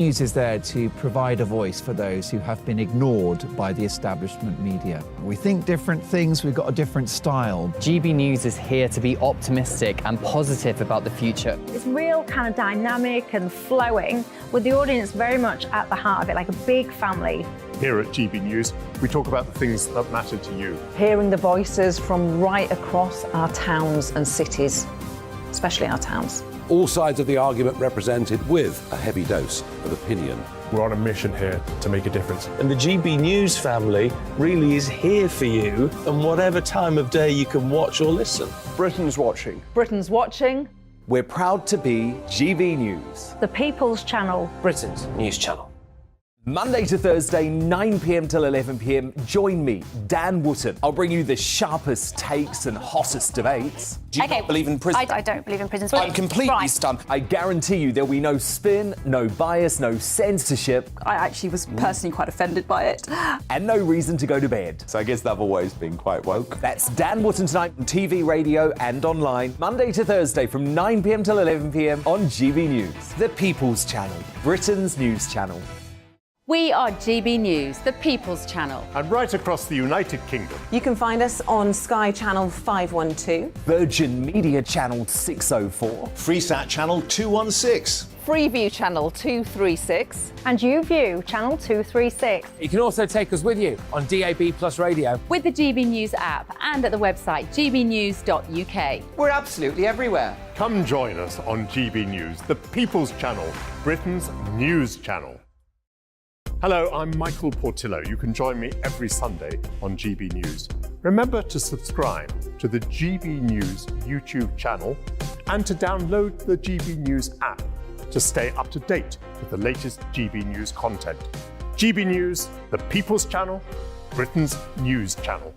News is there to provide a voice for those who have been ignored by the establishment media. We think different things, we've got a different style. GB News is here to be optimistic and positive about the future. It's real kind of dynamic and flowing, with the audience very much at the heart of it, like a big family. Here at GB News, we talk about the things that matter to you. Hearing the voices from right across our towns and cities, especially our towns. All sides of the argument represented with a heavy dose of opinion. We're on a mission here to make a difference. And the GB News family really is here for you, and whatever time of day you can watch or listen. Britain's watching. Britain's watching. We're proud to be GB News. The People's Channel. Britain's news channel. Monday to Thursday, 9 p.m. till 11 p.m. Join me, Dan Wootton. I'll bring you the sharpest takes and hottest debates. Do you not believe in prison? I don't believe in prison. I'm completely stunned. I guarantee you there'll be no spin, no bias, no censorship. I actually was personally quite offended by it. And no reason to go to bed. So I guess they've always been quite woke. That's Dan Wootton tonight on TV, radio and online. Monday to Thursday from 9 p.m. till 11 p.m. on GB News. The People's Channel, Britain's news channel. We are GB News, the People's Channel. And right across the United Kingdom. You can find us on Sky Channel 512. Virgin Media Channel 604. Freesat Channel 216. Freeview Channel 236. And YouView Channel 236. You can also take us with you on DAB Plus Radio. With the GB News app and at the website gbnews.uk. We're absolutely everywhere. Come join us on GB News, the People's Channel, Britain's news channel. Hello, I'm Michael Portillo. You can join me every Sunday on GB News. Remember to subscribe to the GB News YouTube channel and to download the GB News app to stay up to date with the latest GB News content. GB News, the People's Channel, Britain's news channel.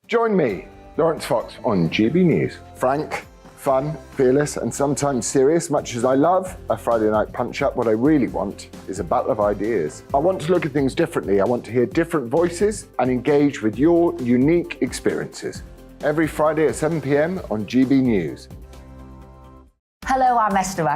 Join me, Lawrence Fox, on GB News. Frank, fun, fearless, and sometimes serious. Much as I love a Friday night punch-up, what I really want is a battle of ideas. I want to look at things differently. I want to hear different voices and engage with your unique experiences. Every Friday at 7 p.m. on GB News. Hello, I'm Esther.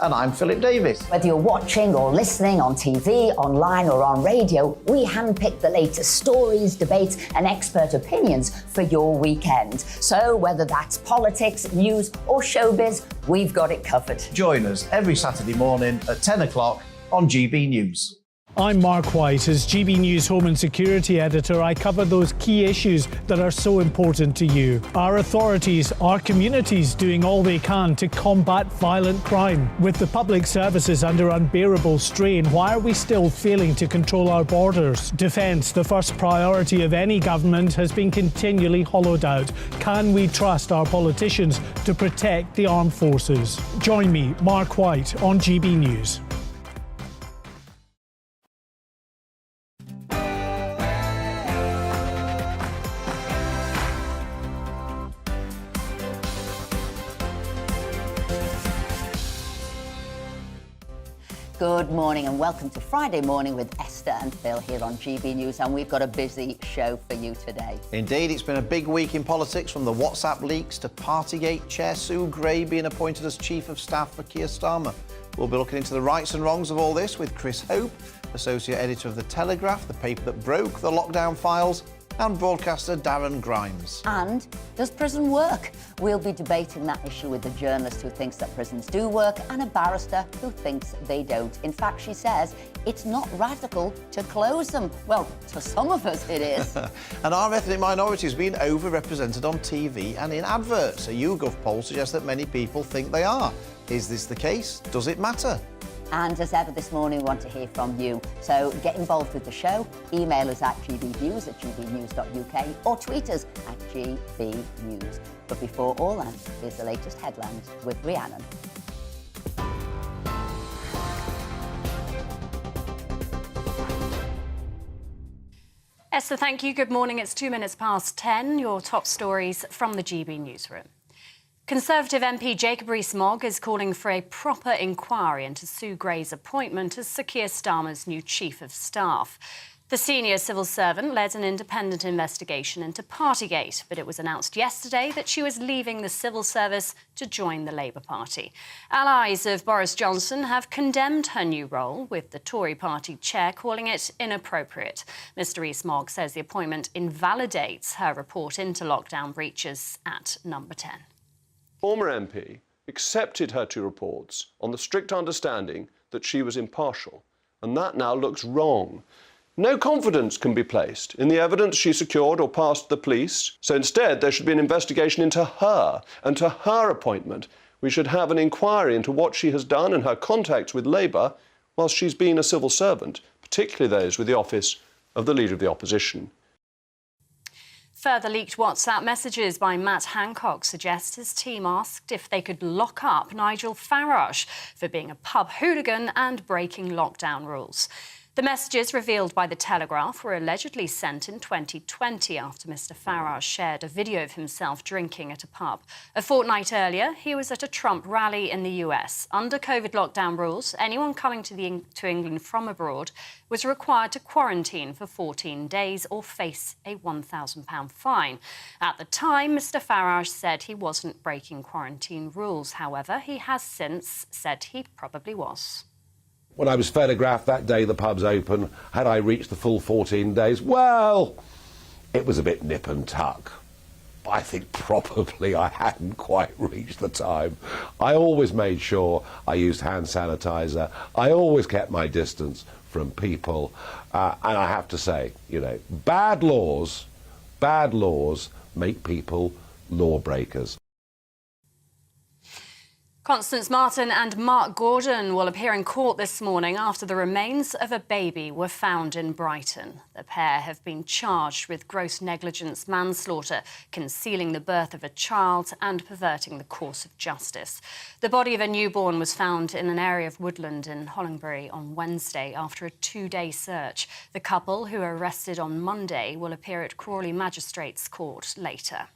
And I'm Philip Davis. Whether you're watching or listening on TV, online or on radio, we handpick the latest stories, debates and expert opinions for your weekend. So whether that's politics, news or showbiz, we've got it covered. Join us every Saturday morning at 10 o'clock on GB News. I'm Mark White. As GB News Home and Security Editor, I cover those key issues that are so important to you. Our authorities, our communities doing all they can to combat violent crime. With the public services under unbearable strain, why are we still failing to control our borders? Defence, the first priority of any government, has been continually hollowed out. Can we trust our politicians to protect the armed forces? Join me, Mark White, on GB News. Good morning and welcome to Friday Morning with Esther and Phil here on GB News, and we've got a busy show for you today. Indeed, it's been a big week in politics, from the WhatsApp leaks to Partygate Chair Sue Gray being appointed as Chief of Staff for Keir Starmer. We'll be looking into the rights and wrongs of all this with Chris Hope, Associate Editor of The Telegraph, the paper that broke the lockdown files, and broadcaster Darren Grimes. And does prison work? We'll be debating that issue with a journalist who thinks that prisons do work and a barrister who thinks they don't. In fact, she says it's not radical to close them. Well, to some of us it is. And are ethnic minorities being overrepresented on TV and in adverts? A YouGov poll suggests that many people think they are. Is this the case? Does it matter? And as ever this morning, we want to hear from you. So get involved with the show. Email us at gbnews@gbnews.uk or tweet us at gbnews. But before all that, here's the latest headlines with Rhiannon. Esther, thank you. Good morning. It's 2 minutes past 10. Your top stories from the GB newsroom. Conservative MP Jacob Rees-Mogg is calling for a proper inquiry into Sue Gray's appointment as Sir Keir Starmer's new Chief of Staff. The senior civil servant led an independent investigation into Partygate, but it was announced yesterday that she was leaving the civil service to join the Labour Party. Allies of Boris Johnson have condemned her new role, with the Tory party chair calling it inappropriate. Mr Rees-Mogg says the appointment invalidates her report into lockdown breaches at Number 10. Former MP accepted her two reports on the strict understanding that she was impartial, and that now looks wrong. No confidence can be placed in the evidence she secured or passed to the police, so instead there should be an investigation into her and to her appointment. We should have an inquiry into what she has done and her contacts with Labour whilst she's been a civil servant, particularly those with the office of the Leader of the Opposition. Further leaked WhatsApp messages by Matt Hancock suggest his team asked if they could lock up Nigel Farage for being a pub hooligan and breaking lockdown rules. The messages revealed by The Telegraph were allegedly sent in 2020 after Mr Farage shared a video of himself drinking at a pub. A fortnight earlier, he was at a Trump rally in the US. Under COVID lockdown rules, anyone coming to England from abroad was required to quarantine for 14 days or face a £1,000 fine. At the time, Mr Farage said he wasn't breaking quarantine rules. However, he has since said he probably was. When I was photographed that day the pub's open, had I reached the full 14 days? Well, it was a bit nip and tuck. I think probably I hadn't quite reached the time. I always made sure I used hand sanitizer. I always kept my distance from people. And I have to say, you know, bad laws make people lawbreakers. Constance Martin and Mark Gordon will appear in court this morning after the remains of a baby were found in Brighton. The pair have been charged with gross negligence manslaughter, concealing the birth of a child and perverting the course of justice. The body of a newborn was found in an area of woodland in Hollingbury on Wednesday after a 2-day search. The couple, who were arrested on Monday, will appear at Crawley Magistrates Court later.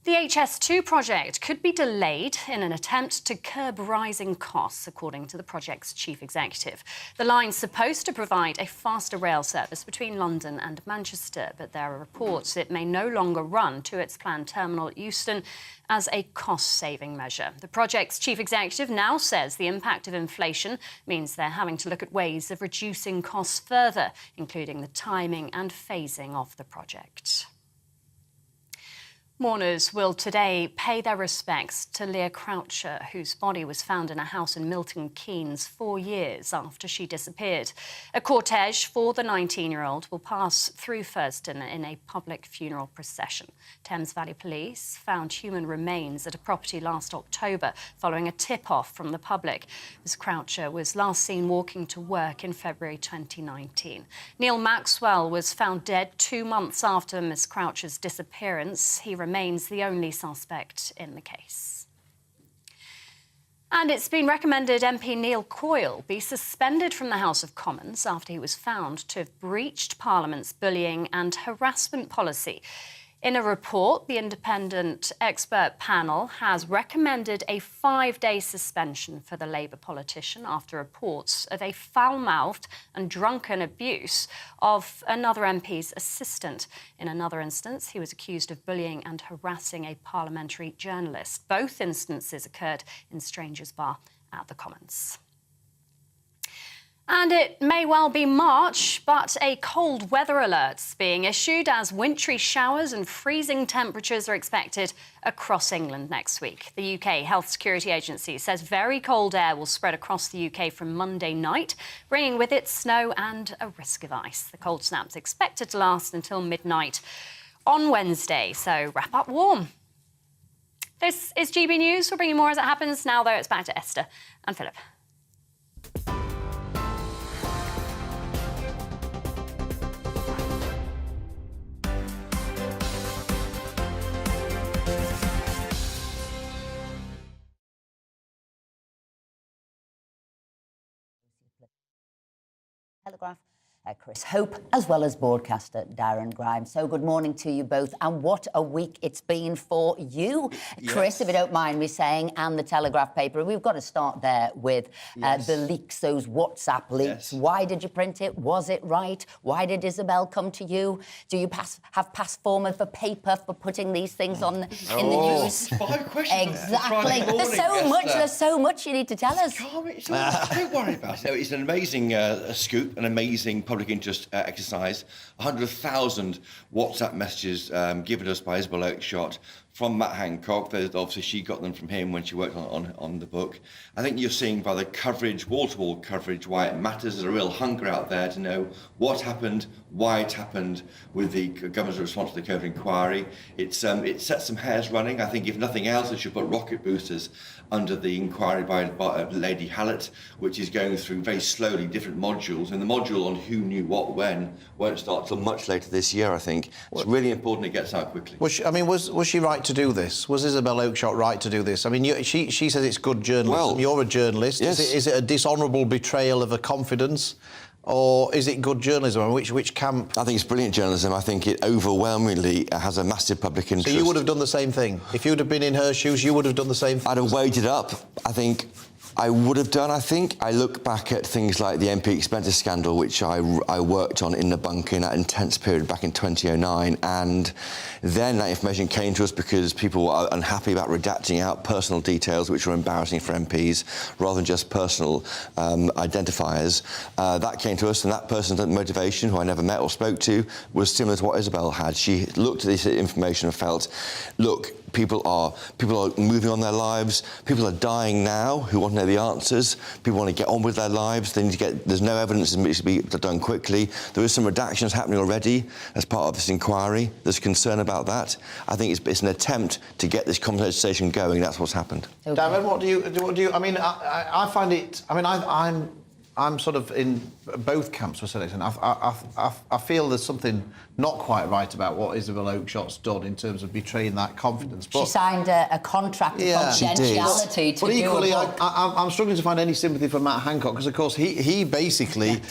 The HS2 project could be delayed in an attempt to curb rising costs, according to the project's chief executive. The line's supposed to provide a faster rail service between London and Manchester, but there are reports it may no longer run to its planned terminal at Euston as a cost-saving measure. The project's chief executive now says the impact of inflation means they're having to look at ways of reducing costs further, including the timing and phasing of the project. Mourners will today pay their respects to Leah Croucher, whose body was found in a house in Milton Keynes 4 years after she disappeared. A cortege for the 19-year-old will pass through Thurston in a public funeral procession. Thames Valley Police found human remains at a property last October following a tip-off from the public. Ms Croucher was last seen walking to work in February 2019. Neil Maxwell was found dead 2 months after Ms Croucher's disappearance. He remains the only suspect in the case. And it's been recommended MP Neil Coyle be suspended from the House of Commons after he was found to have breached Parliament's bullying and harassment policy. In a report, the independent expert panel has recommended a 5-day suspension for the Labour politician after reports of a foul-mouthed and drunken abuse of another MP's assistant. In another instance, he was accused of bullying and harassing a parliamentary journalist. Both instances occurred in Strangers Bar at the Commons. And it may well be March, but a cold weather alert's being issued as wintry showers and freezing temperatures are expected across England next week. The UK Health Security Agency says very cold air will spread across the UK from Monday night, bringing with it snow and a risk of ice. The cold snap's expected to last until midnight on Wednesday, so wrap up warm. This is GB News. We'll bring you more as it happens. Now, though, it's back to Esther and Philip. Telegraph. Chris Hope, as well as broadcaster Darren Grimes. So good morning to you both, and what a week it's been for you, Chris, if you don't mind me saying, and the Telegraph paper. We've got to start there with the leaks, those WhatsApp leaks. Why did you print it? Was it right? Why did Isabel come to you? Do you have pass forward for paper for putting these things on in the news? 5 questions. Exactly. There's so much you need to tell us. Don't worry about it. It's an amazing scoop, an amazing public interest exercise. 100,000 WhatsApp messages given us by Isabel Oakeshott from Matt Hancock. Obviously, she got them from him when she worked on the book. I think you're seeing by the coverage, wall-to-wall coverage, why it matters. There's a real hunger out there to know what happened, why it happened with the government's response to the COVID inquiry. It sets some hairs running. I think if nothing else, it should put rocket boosters under the inquiry by Lady Hallett, which is going through very slowly different modules. And the module on who knew what when won't start till much later this year, I think. It's really important it gets out quickly. Was she right to do this? Was Isabel Oakeshott right to do this? I mean, she says it's good journalism. Well, you're a journalist. Yes. Is it a dishonourable betrayal of a confidence? Or is it good journalism? And which camp? I think it's brilliant journalism. I think it overwhelmingly has a massive public interest. So you would have done the same thing? If you'd have been in her shoes, you would have done the same thing? I'd have weighed it up. I think I would have done, I think. I look back at things like the MP expenses scandal, which I worked on in the bunker in that intense period back in 2009, and then that information came to us because people were unhappy about redacting out personal details which were embarrassing for MPs, rather than just personal identifiers. That came to us, and that person's motivation, who I never met or spoke to, was similar to what Isabel had. She looked at this information and felt, look, people are moving on their lives. People are dying now who want to know the answers. People want to get on with their lives. They need to get. There's no evidence it needs to be done quickly. There is some redactions happening already as part of this inquiry. There's concern about that. I think it's an attempt to get this conversation going. That's what's happened. Okay. Darren, what do you? I mean, I find it. I mean, I'm sort of in both camps for selection. I feel there's something not quite right about what Isabel Oakeshott's done in terms of betraying that confidence. But she signed a contract of confidentiality to but equally, do a book. I'm struggling to find any sympathy for Matt Hancock because, of course, he basically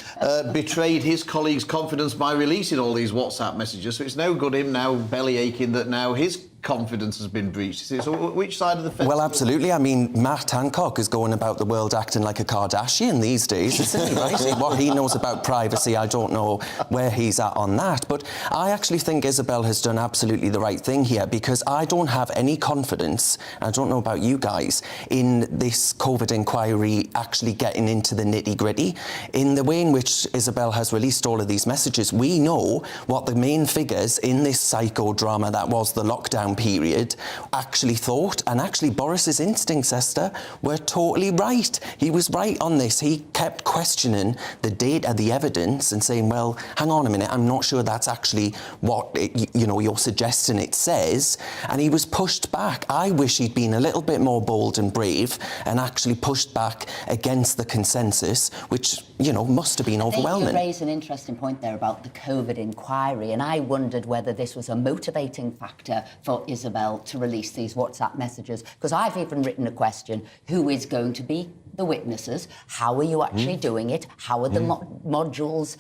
betrayed his colleagues' confidence by releasing all these WhatsApp messages. So it's no good him now belly aching that now his confidence has been breached. So which side of the fence? Well, absolutely. I mean, Matt Hancock is going about the world acting like a Kardashian these days, isn't he, right? What he knows about privacy, I don't know where he's at on that. But I actually think Isabel has done absolutely the right thing here, because I don't have any confidence, I don't know about you guys, in this COVID inquiry actually getting into the nitty-gritty. In the way in which Isabel has released all of these messages, we know what the main figures in this psychodrama that was the lockdown period actually thought, and actually Boris's instincts, Esther, were totally right. He was right on this. He kept questioning the data, the evidence, and saying, well, hang on a minute, I'm not sure that's actually what you're suggesting it says. And he was pushed back. I wish he'd been a little bit more bold and brave and actually pushed back against the consensus, which must have been overwhelming. You raise an interesting point there about the COVID inquiry, and I wondered whether this was a motivating factor for Isabel to release these WhatsApp messages, because I've even written a question: who is going to be the witnesses? How are you actually doing it? How are the modules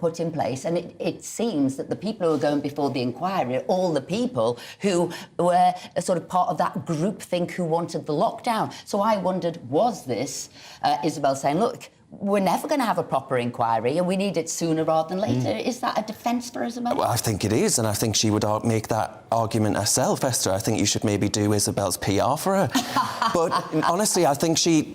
put in place? And it seems that the people who are going before the inquiry are all the people who were sort of part of that groupthink who wanted the lockdown. So I wondered, was this Isabel saying, look, we're never going to have a proper inquiry and we need it sooner rather than later? Is that a defence for Isabel? Well, I think it is, and I think she would make that argument herself, Esther. I think you should maybe do Isabel's PR for her. But honestly, I think she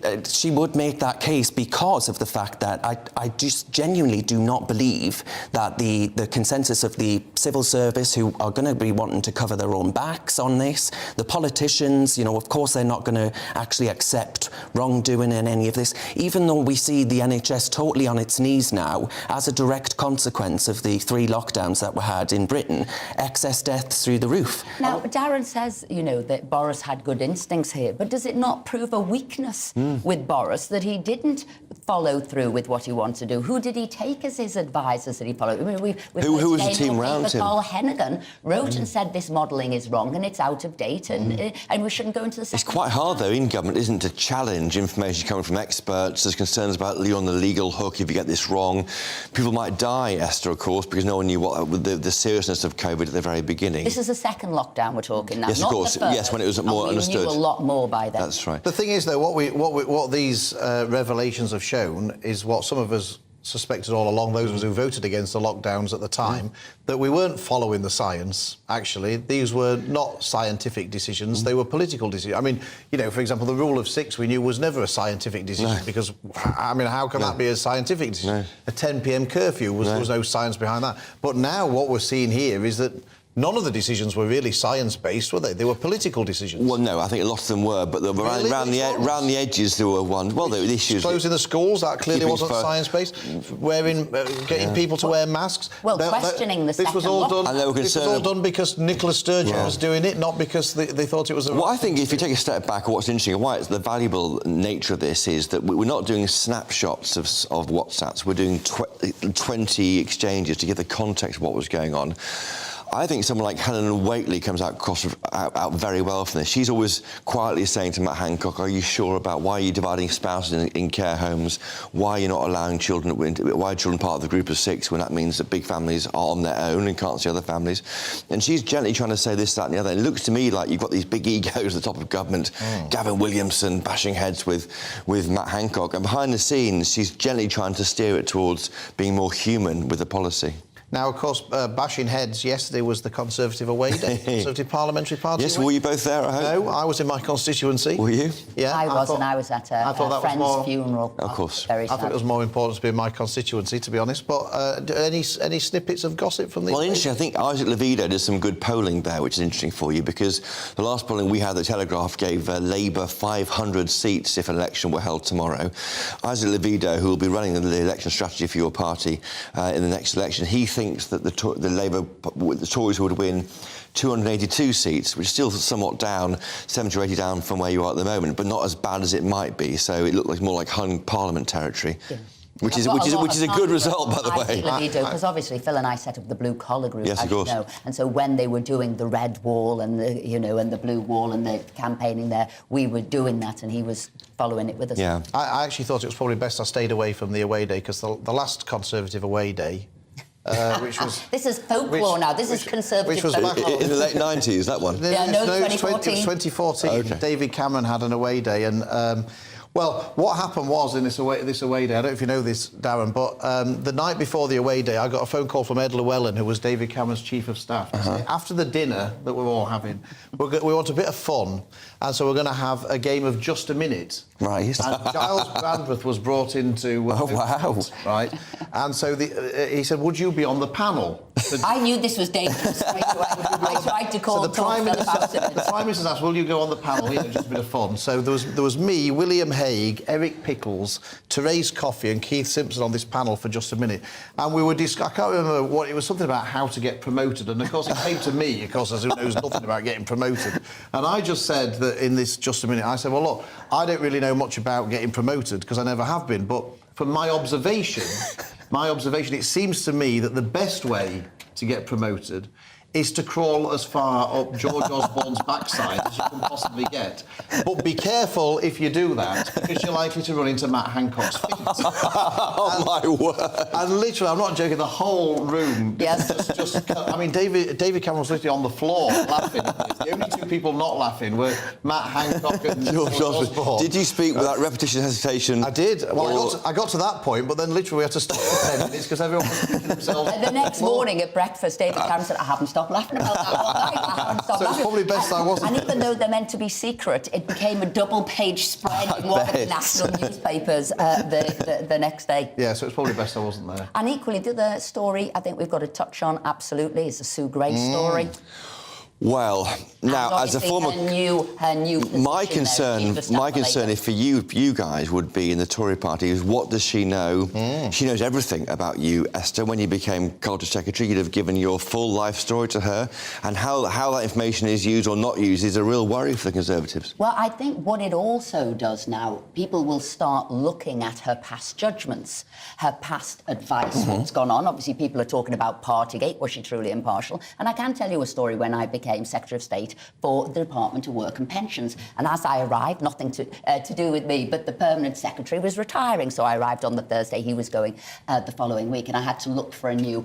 would make that case because of the fact that I just genuinely do not believe that the consensus of the civil service, who are going to be wanting to cover their own backs on this, the politicians, of course they're not going to actually accept wrongdoing in any of this, even though we see the NHS totally on its knees now as a direct consequence of the 3 lockdowns that were had in Britain. Excess deaths through the roof. Now, Darren says, that Boris had good instincts here, but does it not prove a weakness with Boris that he didn't follow through with what he wanted to do? Who did he take as his advisors that he followed? I mean, who was the team around him? Carl Hennigan wrote and said this modelling is wrong and it's out of date and we shouldn't go into the second. It's quite hard, though, in government, isn't it, to challenge information coming from experts. There's concerns about you're on the legal hook if you get this wrong. People might die, Esther, of course, because no one knew what the seriousness of COVID at the very beginning. This is the second lockdown we're talking now. Yes, not of course. The first, Yes, when it was more and understood. We knew a lot more by then. That's right. The thing is, though, what these revelations have shown is what some of us suspected all along, those of us who voted against the lockdowns at the time, that we weren't following the science, actually. These were not scientific decisions, they were political decisions. I mean, you know, for example, the rule of 6 we knew was never a scientific decision because, I mean, how can that be a scientific decision? A 10 p.m. curfew, there was no science behind that. But now what we're seeing here is that none of the decisions were really science-based, were they? They were political decisions. Well, no, I think a lot of them were, but around the edges there were one. Well, the issues... Closing the schools, that clearly wasn't science-based. Getting people to wear masks. Well, questioning the this was all done. And they were this was all done because Nicola Sturgeon was doing it, not because they thought it was a... Well, I think if you take a step back, what's interesting, and why it's the valuable nature of this is that we're not doing snapshots of WhatsApps. We're doing 20 exchanges to give the context of what was going on. I think someone like Helen Whately comes out very well from this. She's always quietly saying to Matt Hancock, are you sure about why are you dividing spouses in care homes? Why are you not allowing children, why are children part of the group of 6 when that means that big families are on their own and can't see other families? And she's gently trying to say this, that and the other. It looks to me like you've got these big egos at the top of government, Gavin Williamson bashing heads with Matt Hancock, and behind the scenes she's gently trying to steer it towards being more human with the policy. Now, of course, bashing heads, yesterday was the Conservative away day, Conservative Parliamentary Party. Yes, were you both there, I hope? No, I was in my constituency. Were you? Yeah. I was at a friend's funeral. Of course. Very sad. I thought it was more important to be in my constituency, to be honest. But any snippets of gossip from the... Well, interesting. I think Isaac Levido did some good polling there, which is interesting for you, because the last polling we had, the Telegraph, gave Labour 500 seats if an election were held tomorrow. Isaac Levido, who will be running the election strategy for your party in the next election, he thinks that the Tories would win 282 seats, which is still somewhat down, 70 or 80 down from where you are at the moment, but not as bad as it might be. So it looked like more like hung Parliament territory. Yeah. Which is a good result, by the way. Because obviously Phil and I set up the blue collar group, yes, as you know, and so when they were doing the red wall and the blue wall and the campaigning there, we were doing that, and he was following it with us. Yeah, I actually thought it was probably best I stayed away from the away day, because the last Conservative away day. Which was this is folklore now. This is Conservative folklore. In the late 90s, that one. Yeah, no, 2014. 2014. Okay. David Cameron had an away day, and well, what happened was in this away day, I don't know if you know this, Darren, but the night before the away day, I got a phone call from Ed Llewellyn, who was David Cameron's chief of staff. After the dinner that we're all having, we want a bit of fun, and so we're going to have a game of just a minute. Right. And Giles Brandreth was brought into... oh, wow. Right. And so he said, would you be on the panel? I knew this was dangerous straight away. I tried to call the Prime Minister asked, will you go on the panel? Just a bit of fun. So there was me, William Hague, Eric Pickles, Therese Coffey and Keith Simpson on this panel for just a minute. And we were I can't remember what... It was something about how to get promoted. And, of course, it came to me, of course, as who knows nothing about getting promoted. And I just said that in this just a minute, I said, well, look, I don't really know much about getting promoted because I never have been. But from my observation, it seems to me that the best way to get promoted is to crawl as far up George Osborne's backside as you can possibly get. But be careful if you do that, because you're likely to run into Matt Hancock's feet. Oh, my word. And literally, I'm not joking, the whole room... Yes. I mean, David Cameron was literally on the floor laughing. The only two people not laughing were Matt Hancock and George Osborne. Did you speak without repetition, hesitation? I did. Well, I got to that point, but then literally we had to stop for 10 minutes because everyone was thinking themselves... The next morning at breakfast, David Cameron said, I haven't stopped laughing about that all night. I haven't stopped so it's probably best I wasn't. And even though they're meant to be secret, it became a double-page spread in one of the national newspapers the next day. Yeah, so it's probably best I wasn't there. And equally, the other story I think we've got to touch on, absolutely, is the Sue Gray story. Well, now as a former, her new my concern if for you guys would be in the Tory party is what does she know? She knows everything about you, Esther. When you became Culture Secretary, you'd have given your full life story to her, and how that information is used or not used is a real worry for the Conservatives. Well, I think what it also does now, people will start looking at her past judgments, her past advice, what's gone on. Obviously, people are talking about Partygate. Was she truly impartial? And I can tell you a story when I became became Secretary of State for the Department of Work and Pensions. And as I arrived, nothing to do with me, but the permanent secretary was retiring. So I arrived on the Thursday, he was going the following week, and I had to look for a new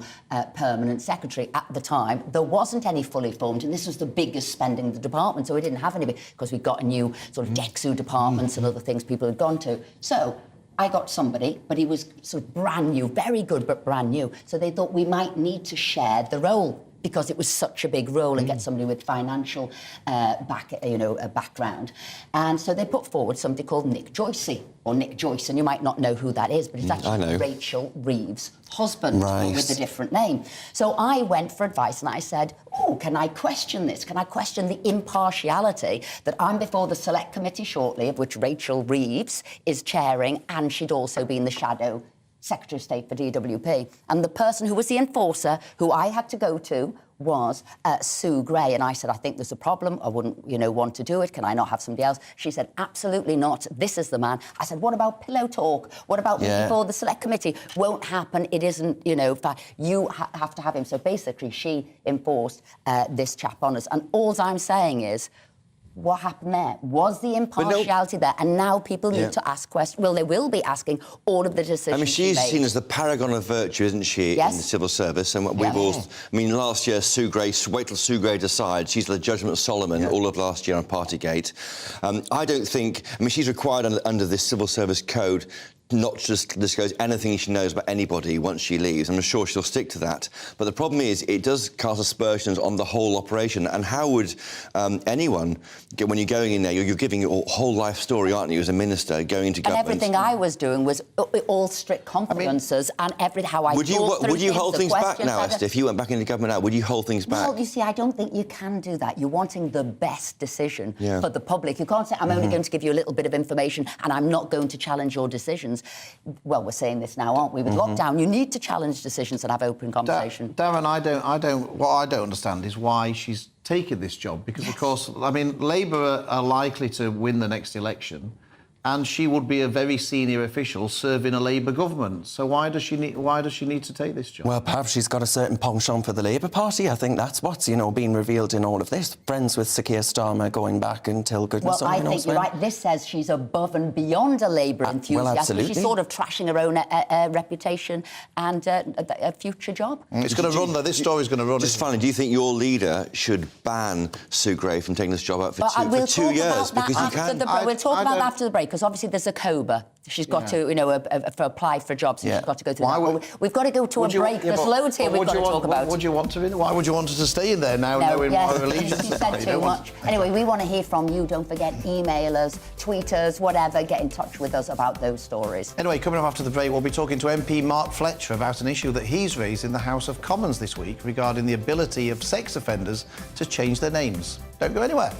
permanent secretary. At the time, there wasn't any fully formed, and this was the biggest spending in the department, so we didn't have any, because we got a new sort of DEXU departments and other things people had gone to. So I got somebody, but he was sort of brand new, very good, but brand new. So they thought we might need to share the role, because it was such a big role, and get somebody with financial background. And so they put forward somebody called Nick Joyce, or Nick Joyce, and you might not know who that is, but it's actually Rachel Reeves' husband, with a different name. So I went for advice, and I said, oh, can I question this? Can I question the impartiality that I'm before the Select Committee shortly, of which Rachel Reeves is chairing, and she'd also been the shadow Secretary of State for DWP. And the person who was the enforcer, who I had to go to, was Sue Gray. And I said, I think there's a problem. I wouldn't, want to do it. Can I not have somebody else? She said, absolutely not. This is the man. I said, what about pillow talk? What about before the Select Committee? Won't happen. It isn't, you have to have him. So basically, she enforced this chap on us. And all I'm saying is, what happened there? Was the impartiality there? And now people need to ask questions. Well, they will be asking all of the decisions. I mean, she's seen as the paragon of virtue, isn't she, in the civil service? And we've all... I mean, last year, Sue Gray, wait till Sue Gray decides. She's the judgment of Solomon all of last year on Partygate. I don't think... I mean, she's required under this civil service code not just to disclose anything she knows about anybody once she leaves. I'm sure she'll stick to that. But the problem is, it does cast aspersions on the whole operation. And how would anyone, when you're going in there, you're giving your whole life story, aren't you, as a minister, going into government? And everything I was doing was all strict confidences, and how I would you hold things back now, Esther? If you went back into government now, would you hold things back? Well, you see, I don't think you can do that. You're wanting the best decision for the public. You can't say, I'm only going to give you a little bit of information and I'm not going to challenge your decisions. Well, we're saying this now, aren't we? With lockdown, you need to challenge decisions and have open conversation. Darren, what I don't understand is why she's taken this job, because, of course, I mean, Labour are likely to win the next election, and she would be a very senior official serving a Labour government. So why does she need to take this job? Well, perhaps she's got a certain penchant for the Labour Party. I think that's what's, being revealed in all of this. Friends with Sir Keir Starmer going back until goodness only knows when. Well, I think you're right. This says she's above and beyond a Labour enthusiast. Well, absolutely. She's sort of trashing her own reputation and a future job. It's going to run, though. This story's going to run. Just finally, do you think your leader should ban Sue Gray from taking this job up for 2 years? Because you can. We'll talk about that after the break, because obviously there's a COBA. She's got to, apply for jobs, and she's got to go through that. We've got to go to a break. There's loads here we've got to talk about. Would you want to? Why would you want her to stay in there now, knowing what her allegiance is? She said too much. Anyway, we want to hear from you. Don't forget, email us, tweet us, whatever. Get in touch with us about those stories. Anyway, coming up after the break, we'll be talking to MP Mark Fletcher about an issue that he's raised in the House of Commons this week regarding the ability of sex offenders to change their names. Don't go anywhere.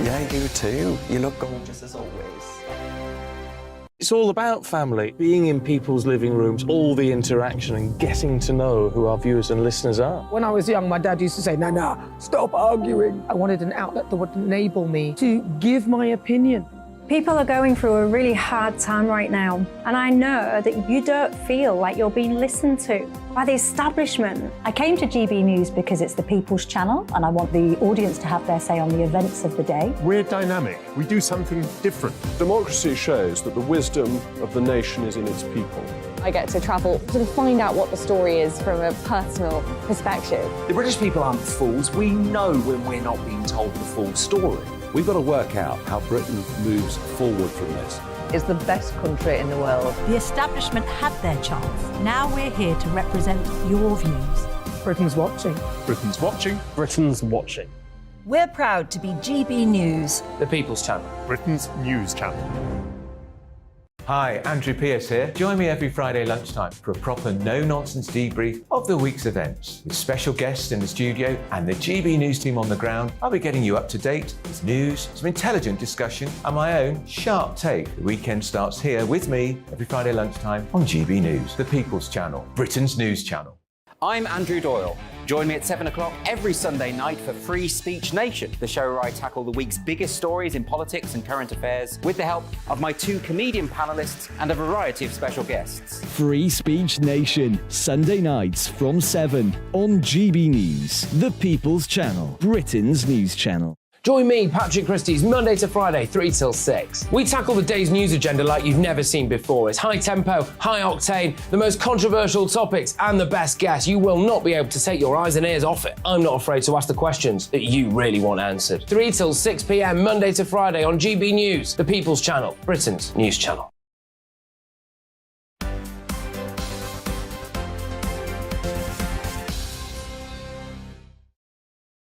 Yeah, you too. You look gorgeous as always. It's all about family, being in people's living rooms, all the interaction and getting to know who our viewers and listeners are. When I was young, my dad used to say, Nana, stop arguing. I wanted an outlet that would enable me to give my opinion. People are going through a really hard time right now, and I know that you don't feel like you're being listened to by the establishment. I came to GB News because it's the People's Channel, and I want the audience to have their say on the events of the day. We're dynamic. We do something different. Democracy shows that the wisdom of the nation is in its people. I get to travel to find out what the story is from a personal perspective. The British people aren't fools. We know when we're not being told the full story. We've got to work out how Britain moves forward from this. It's the best country in the world. The establishment had their chance. Now we're here to represent your views. Britain's watching. Britain's watching. Britain's watching. We're proud to be GB News. The People's Channel. Britain's news channel. Hi, Andrew Pierce here. Join me every Friday lunchtime for a proper no-nonsense debrief of the week's events. With special guests in the studio and the GB News team on the ground, I'll be getting you up to date with news, some intelligent discussion and my own sharp take. The weekend starts here with me every Friday lunchtime on GB News, the People's Channel, Britain's news channel. I'm Andrew Doyle. Join me at 7 o'clock every Sunday night for Free Speech Nation, the show where I tackle the week's biggest stories in politics and current affairs with the help of my 2 comedian panellists and a variety of special guests. Free Speech Nation, Sunday nights from 7 on GB News, the People's Channel, Britain's news channel. Join me, Patrick Christie's, Monday to Friday, 3 till 6. We tackle the day's news agenda like you've never seen before. It's high tempo, high octane, the most controversial topics, and the best guests. You will not be able to take your eyes and ears off it. I'm not afraid to ask the questions that you really want answered. 3 till 6 p.m, Monday to Friday on GB News, the People's Channel, Britain's news channel.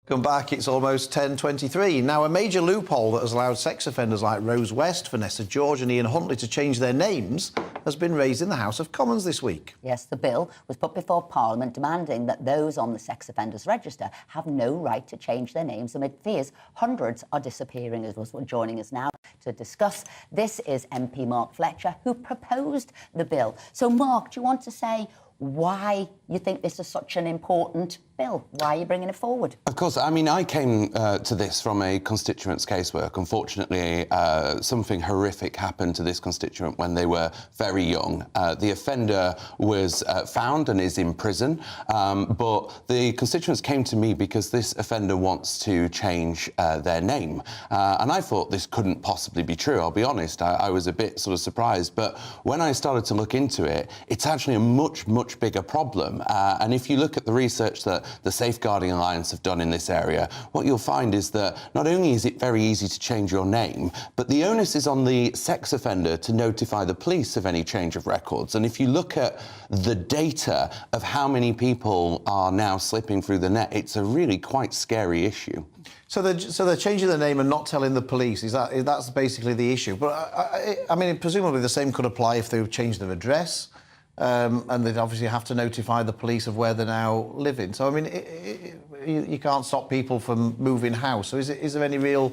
Come back, it's almost 10:23. Now, a major loophole that has allowed sex offenders like Rose West, Vanessa George and Ian Huntley to change their names has been raised in the House of Commons this week. Yes, the bill was put before Parliament demanding that those on the sex offenders register have no right to change their names amid fears hundreds are disappearing. As was joining us now to discuss this is MP Mark Fletcher, who proposed the bill. So, Mark, do you want to say why you think this is such an important bill? Why are you bringing it forward? Of course. I mean, I came to this from a constituent's casework. Unfortunately, something horrific happened to this constituent when they were very young. The offender was found and is in prison, but the constituents came to me because this offender wants to change their name. And I thought this couldn't possibly be true. I'll be honest, I was a bit sort of surprised. But when I started to look into it, it's actually a much bigger problem. And if you look at the research that the Safeguarding Alliance have done in this area, what you'll find is that not only is it very easy to change your name, but the onus is on the sex offender to notify the police of any change of records. And if you look at the data of how many people are now slipping through the net, it's a really quite scary issue. So they're changing the name and not telling the police. That's basically the issue. But I mean, presumably the same could apply if they changed their address. And they'd obviously have to notify the police of where they're now living. So, I mean, you can't stop people from moving house. So is there any real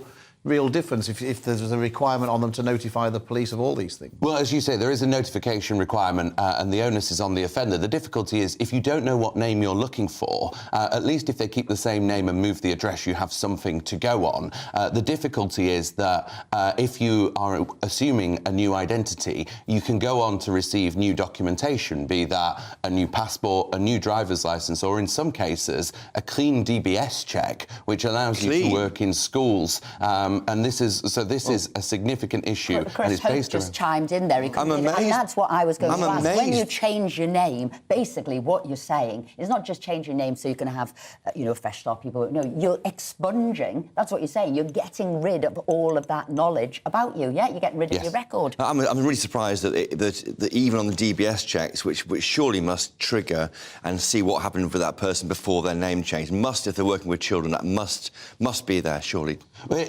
difference if there's a requirement on them to notify the police of all these things? Well, as you say, there is a notification requirement and the onus is on the offender. The difficulty is if you don't know what name you're looking for, at least if they keep the same name and move the address, you have something to go on. The difficulty is that if you are assuming a new identity, you can go on to receive new documentation, be that a new passport, a new driver's licence, or in some cases, a clean DBS check, which allows you to work in schools. And this is a significant issue. Chris Hope just chimed in there. I'm amazed. And that's what I was going to ask. Amazed. When you change your name, basically what you're saying is not just change your name so you can have, fresh start people. No, you're expunging. That's what you're saying. You're getting rid of all of that knowledge about you. Yeah, you're getting rid of your record. I'm really surprised that even on the DBS checks, which surely must trigger and see what happened with that person before their name change, if they're working with children, that must be there, surely. Well,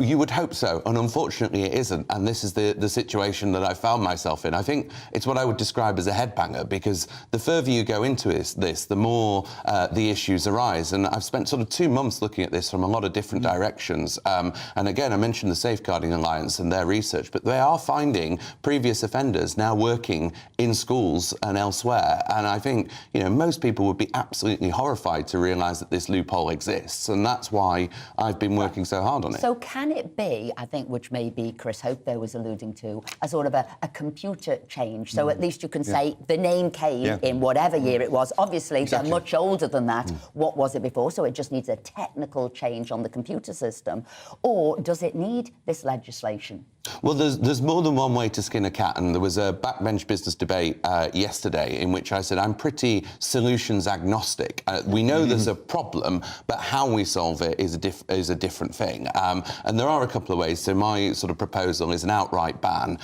you would hope so, and unfortunately it isn't, and this is the situation that I found myself in. I think it's what I would describe as a headbanger, because the further you go into this, the more the issues arise, and I've spent sort of 2 months looking at this from a lot of different directions, and again, I mentioned the Safeguarding Alliance and their research, but they are finding previous offenders now working in schools and elsewhere, and I think, most people would be absolutely horrified to realise that this loophole exists, and that's why I've been working so hard on it. So can it be, I think, which maybe Chris Hope there was alluding to, a sort of a computer change? So at least you can say the name came in whatever year it was. Obviously, they're much older than that. What was it before? So it just needs a technical change on the computer system. Or does it need this legislation? Well, there's more than one way to skin a cat, and there was a backbench business debate yesterday in which I said I'm pretty solutions agnostic. We know there's a problem, but how we solve it is a different thing. And there are a couple of ways. So my sort of proposal is an outright ban,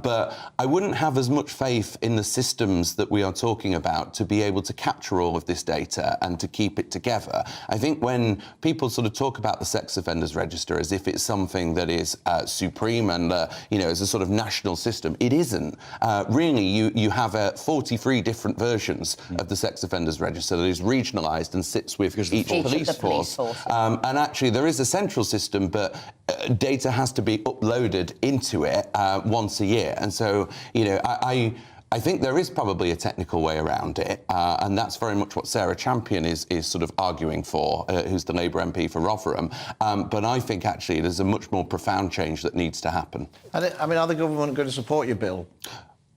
but I wouldn't have as much faith in the systems that we are talking about to be able to capture all of this data and to keep it together. I think when people sort of talk about the sex offenders register as if it's something that is supreme and as a sort of national system, it isn't. Really, you have 43 different versions of the sex offenders register that is regionalised and sits with each police force. And actually, there is a central system, but data has to be uploaded into it once a year. And so, I think there is probably a technical way around it, and that's very much what Sarah Champion is sort of arguing for, who's the Labour MP for Rotherham. But I think actually there's a much more profound change that needs to happen. I mean, are the government going to support your bill?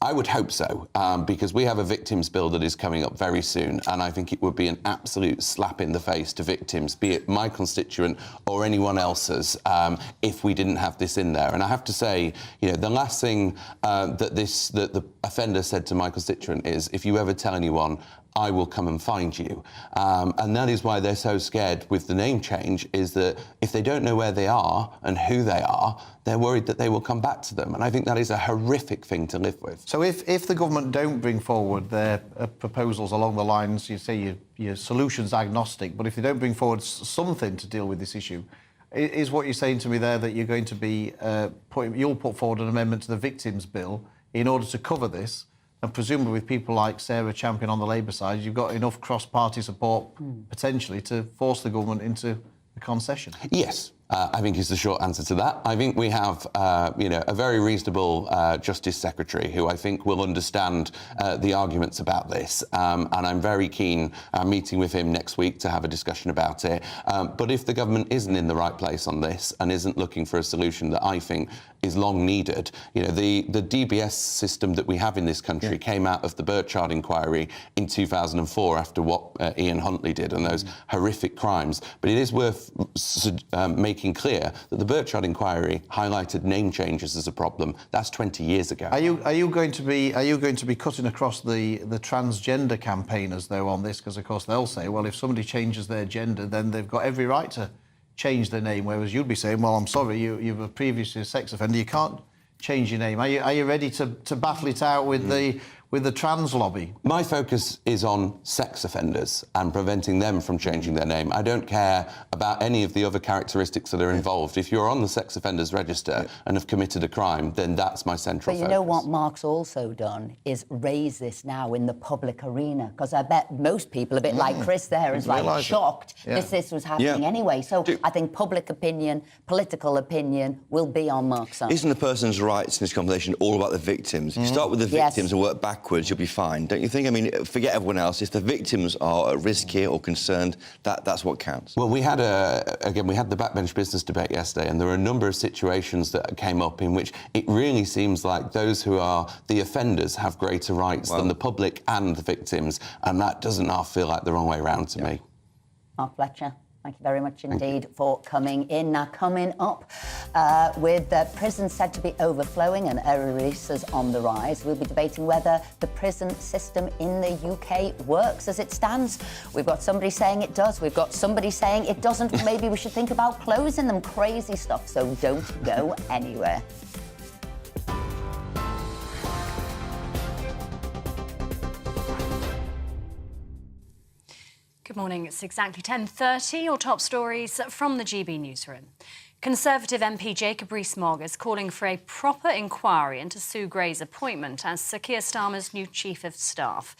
I would hope so, because we have a victims bill that is coming up very soon, and I think it would be an absolute slap in the face to victims, be it my constituent or anyone else's, if we didn't have this in there. And I have to say, you know, the last thing that the offender said to my constituent is, if you ever tell anyone, I will come and find you. And that is why they're so scared with the name change, is that if they don't know where they are and who they are, they're worried that they will come back to them. And I think that is a horrific thing to live with. So if the government don't bring forward their proposals along the lines, you say you're solutions agnostic, but if they don't bring forward something to deal with this issue, is what you're saying to me there that you're going to be you'll put forward an amendment to the victims bill in order to cover this? And presumably with people like Sarah Champion on the Labour side, you've got enough cross-party support potentially to force the government into a concession. Yes. I think is the short answer to that. I think we have, you know, a very reasonable Justice Secretary who I think will understand the arguments about this. And I'm very keen meeting with him next week to have a discussion about it. But if the government isn't in the right place on this and isn't looking for a solution that I think is long needed, you know, the DBS system that we have in this country came out of the Burchard inquiry in 2004 after what Ian Huntley did and those horrific crimes. But it is worth making clear that the Burchard inquiry highlighted name changes as a problem. That's 20 years ago. Are you going to be cutting across the transgender campaigners though on this? Because of course they'll say, well, if somebody changes their gender, then they've got every right to change their name. Whereas you'd be saying, well, I'm sorry, you were previously a sex offender, you can't change your name. Are you ready to battle it out with the trans lobby? My focus is on sex offenders and preventing them from changing their name. I don't care about any of the other characteristics that are involved. If you're on the sex offenders register and have committed a crime, then that's my central focus. But you know what Mark's also done is raise this now in the public arena, because I bet most people, a bit like Chris there, is like shocked that this was happening anyway. So I think public opinion, political opinion will be on Mark's side. Isn't the person's rights in this conversation all about the victims? If you start with the victims and work backwards, you'll be fine, don't you think? I mean, forget everyone else. If the victims are at risk here or concerned, that's what counts. Well, we had the backbench business debate yesterday, and there are a number of situations that came up in which it really seems like those who are the offenders have greater rights than the public and the victims, and that doesn't feel like the wrong way around to me. Mark Fletcher, thank you very much indeed for coming in. Now, coming up, with prisons said to be overflowing and error releases on the rise, we'll be debating whether the prison system in the UK works as it stands. We've got somebody saying it does. We've got somebody saying it doesn't. Maybe we should think about closing them. Crazy stuff. So don't go anywhere. Good morning. It's exactly 10:30. Your top stories from the GB newsroom. Conservative MP Jacob Rees-Mogg is calling for a proper inquiry into Sue Gray's appointment as Sir Keir Starmer's new Chief of Staff.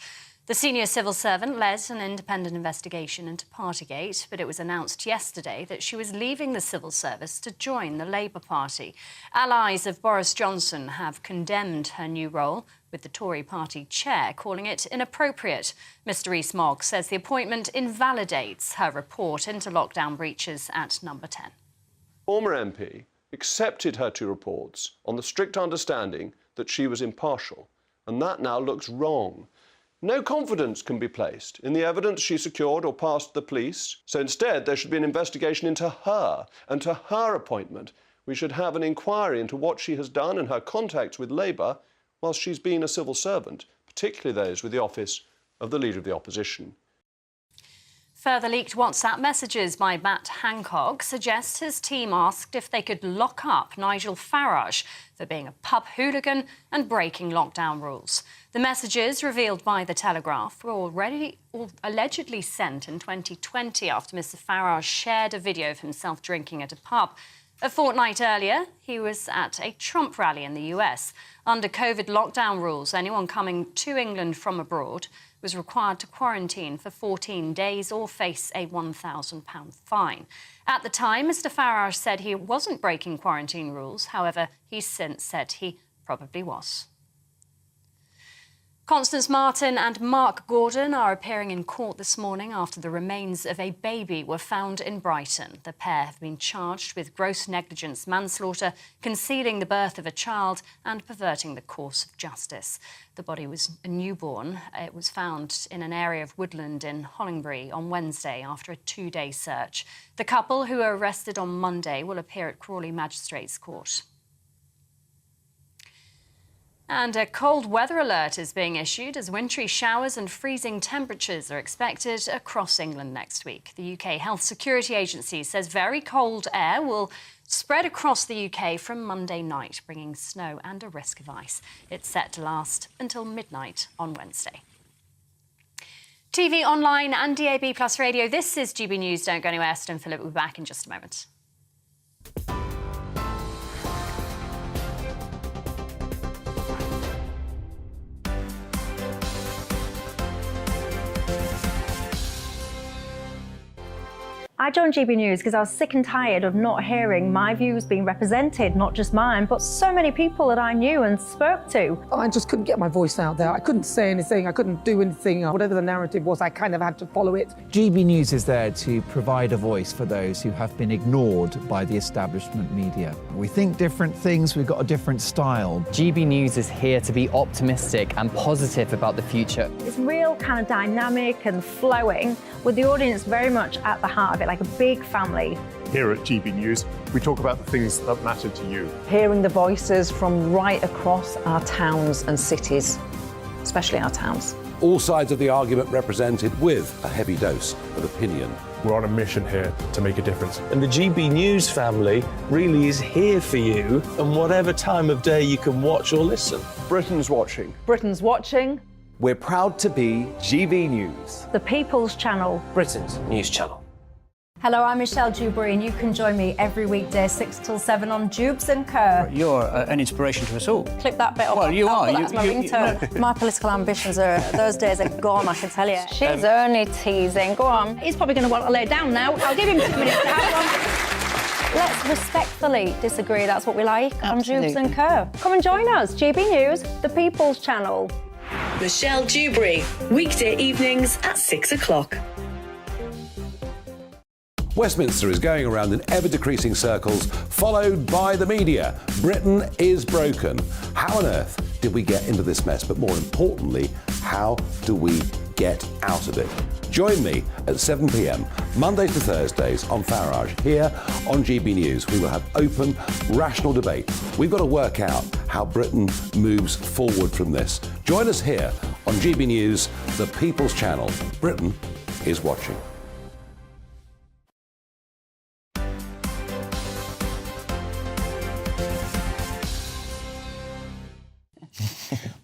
The senior civil servant led an independent investigation into Partygate, but it was announced yesterday that she was leaving the civil service to join the Labour Party. Allies of Boris Johnson have condemned her new role, with the Tory party chair calling it inappropriate. Mr Rees-Mogg says the appointment invalidates her report into lockdown breaches at Number 10. Former MP accepted her two reports on the strict understanding that she was impartial, and that now looks wrong. No confidence can be placed in the evidence she secured or passed to the police, so instead there should be an investigation into her and to her appointment. We should have an inquiry into what she has done and her contacts with Labour whilst she's been a civil servant, particularly those with the office of the Leader of the Opposition. Further leaked WhatsApp messages by Matt Hancock suggest his team asked if they could lock up Nigel Farage for being a pub hooligan and breaking lockdown rules. The messages, revealed by The Telegraph, were allegedly sent in 2020 after Mr Farage shared a video of himself drinking at a pub. A fortnight earlier, he was at a Trump rally in the US. Under COVID lockdown rules, anyone coming to England from abroad was required to quarantine for 14 days or face a £1,000 fine. At the time, Mr Farage said he wasn't breaking quarantine rules. However, he's since said he probably was. Constance Martin and Mark Gordon are appearing in court this morning after the remains of a baby were found in Brighton. The pair have been charged with gross negligence manslaughter, concealing the birth of a child and perverting the course of justice. The body was a newborn. It was found in an area of woodland in Hollingbury on Wednesday after a 2-day search. The couple, who were arrested on Monday, will appear at Crawley Magistrates Court. And a cold weather alert is being issued as wintry showers and freezing temperatures are expected across England next week. The UK Health Security Agency says very cold air will spread across the UK from Monday night, bringing snow and a risk of ice. It's set to last until midnight on Wednesday. TV, online and DAB+ radio, this is GB News. Don't go anywhere. Esther and Philip will be back in just a moment. I joined GB News because I was sick and tired of not hearing my views being represented, not just mine, but so many people that I knew and spoke to. I just couldn't get my voice out there. I couldn't say anything. I couldn't do anything. Whatever the narrative was, I kind of had to follow it. GB News is there to provide a voice for those who have been ignored by the establishment media. We think different things, we've got a different style. GB News is here to be optimistic and positive about the future. It's real kind of dynamic and flowing, with the audience very much at the heart of it, like a big family. Here at GB News, we talk about the things that matter to you. Hearing the voices from right across our towns and cities, especially our towns. All sides of the argument represented with a heavy dose of opinion. We're on a mission here to make a difference. And the GB News family really is here for you, and whatever time of day you can watch or listen. Britain's watching. Britain's watching. We're proud to be GB News, The People's Channel. Britain's news channel. Hello, I'm Michelle Dewberry, and you can join me every weekday 6 till 7 on Jubes and Kerr. You're an inspiration to us all. Clip that bit up. Well, you are. That's my ringtone. My political ambitions those days are gone, I can tell you. She's only teasing. Go on. He's probably going to want to lay down now. I'll give him 2 minutes to have one. Let's respectfully disagree. That's what we like on Jubes and Kerr. Come and join us. GB News, The People's Channel. Michelle Dewberry, weekday evenings at 6 o'clock. Westminster is going around in ever-decreasing circles, followed by the media. Britain is broken. How on earth did we get into this mess? But more importantly, how do we get out of it? Join me at 7 p.m, Mondays to Thursdays on Farage, here on GB News. We will have open, rational debate. We've got to work out how Britain moves forward from this. Join us here on GB News, the People's Channel. Britain is watching.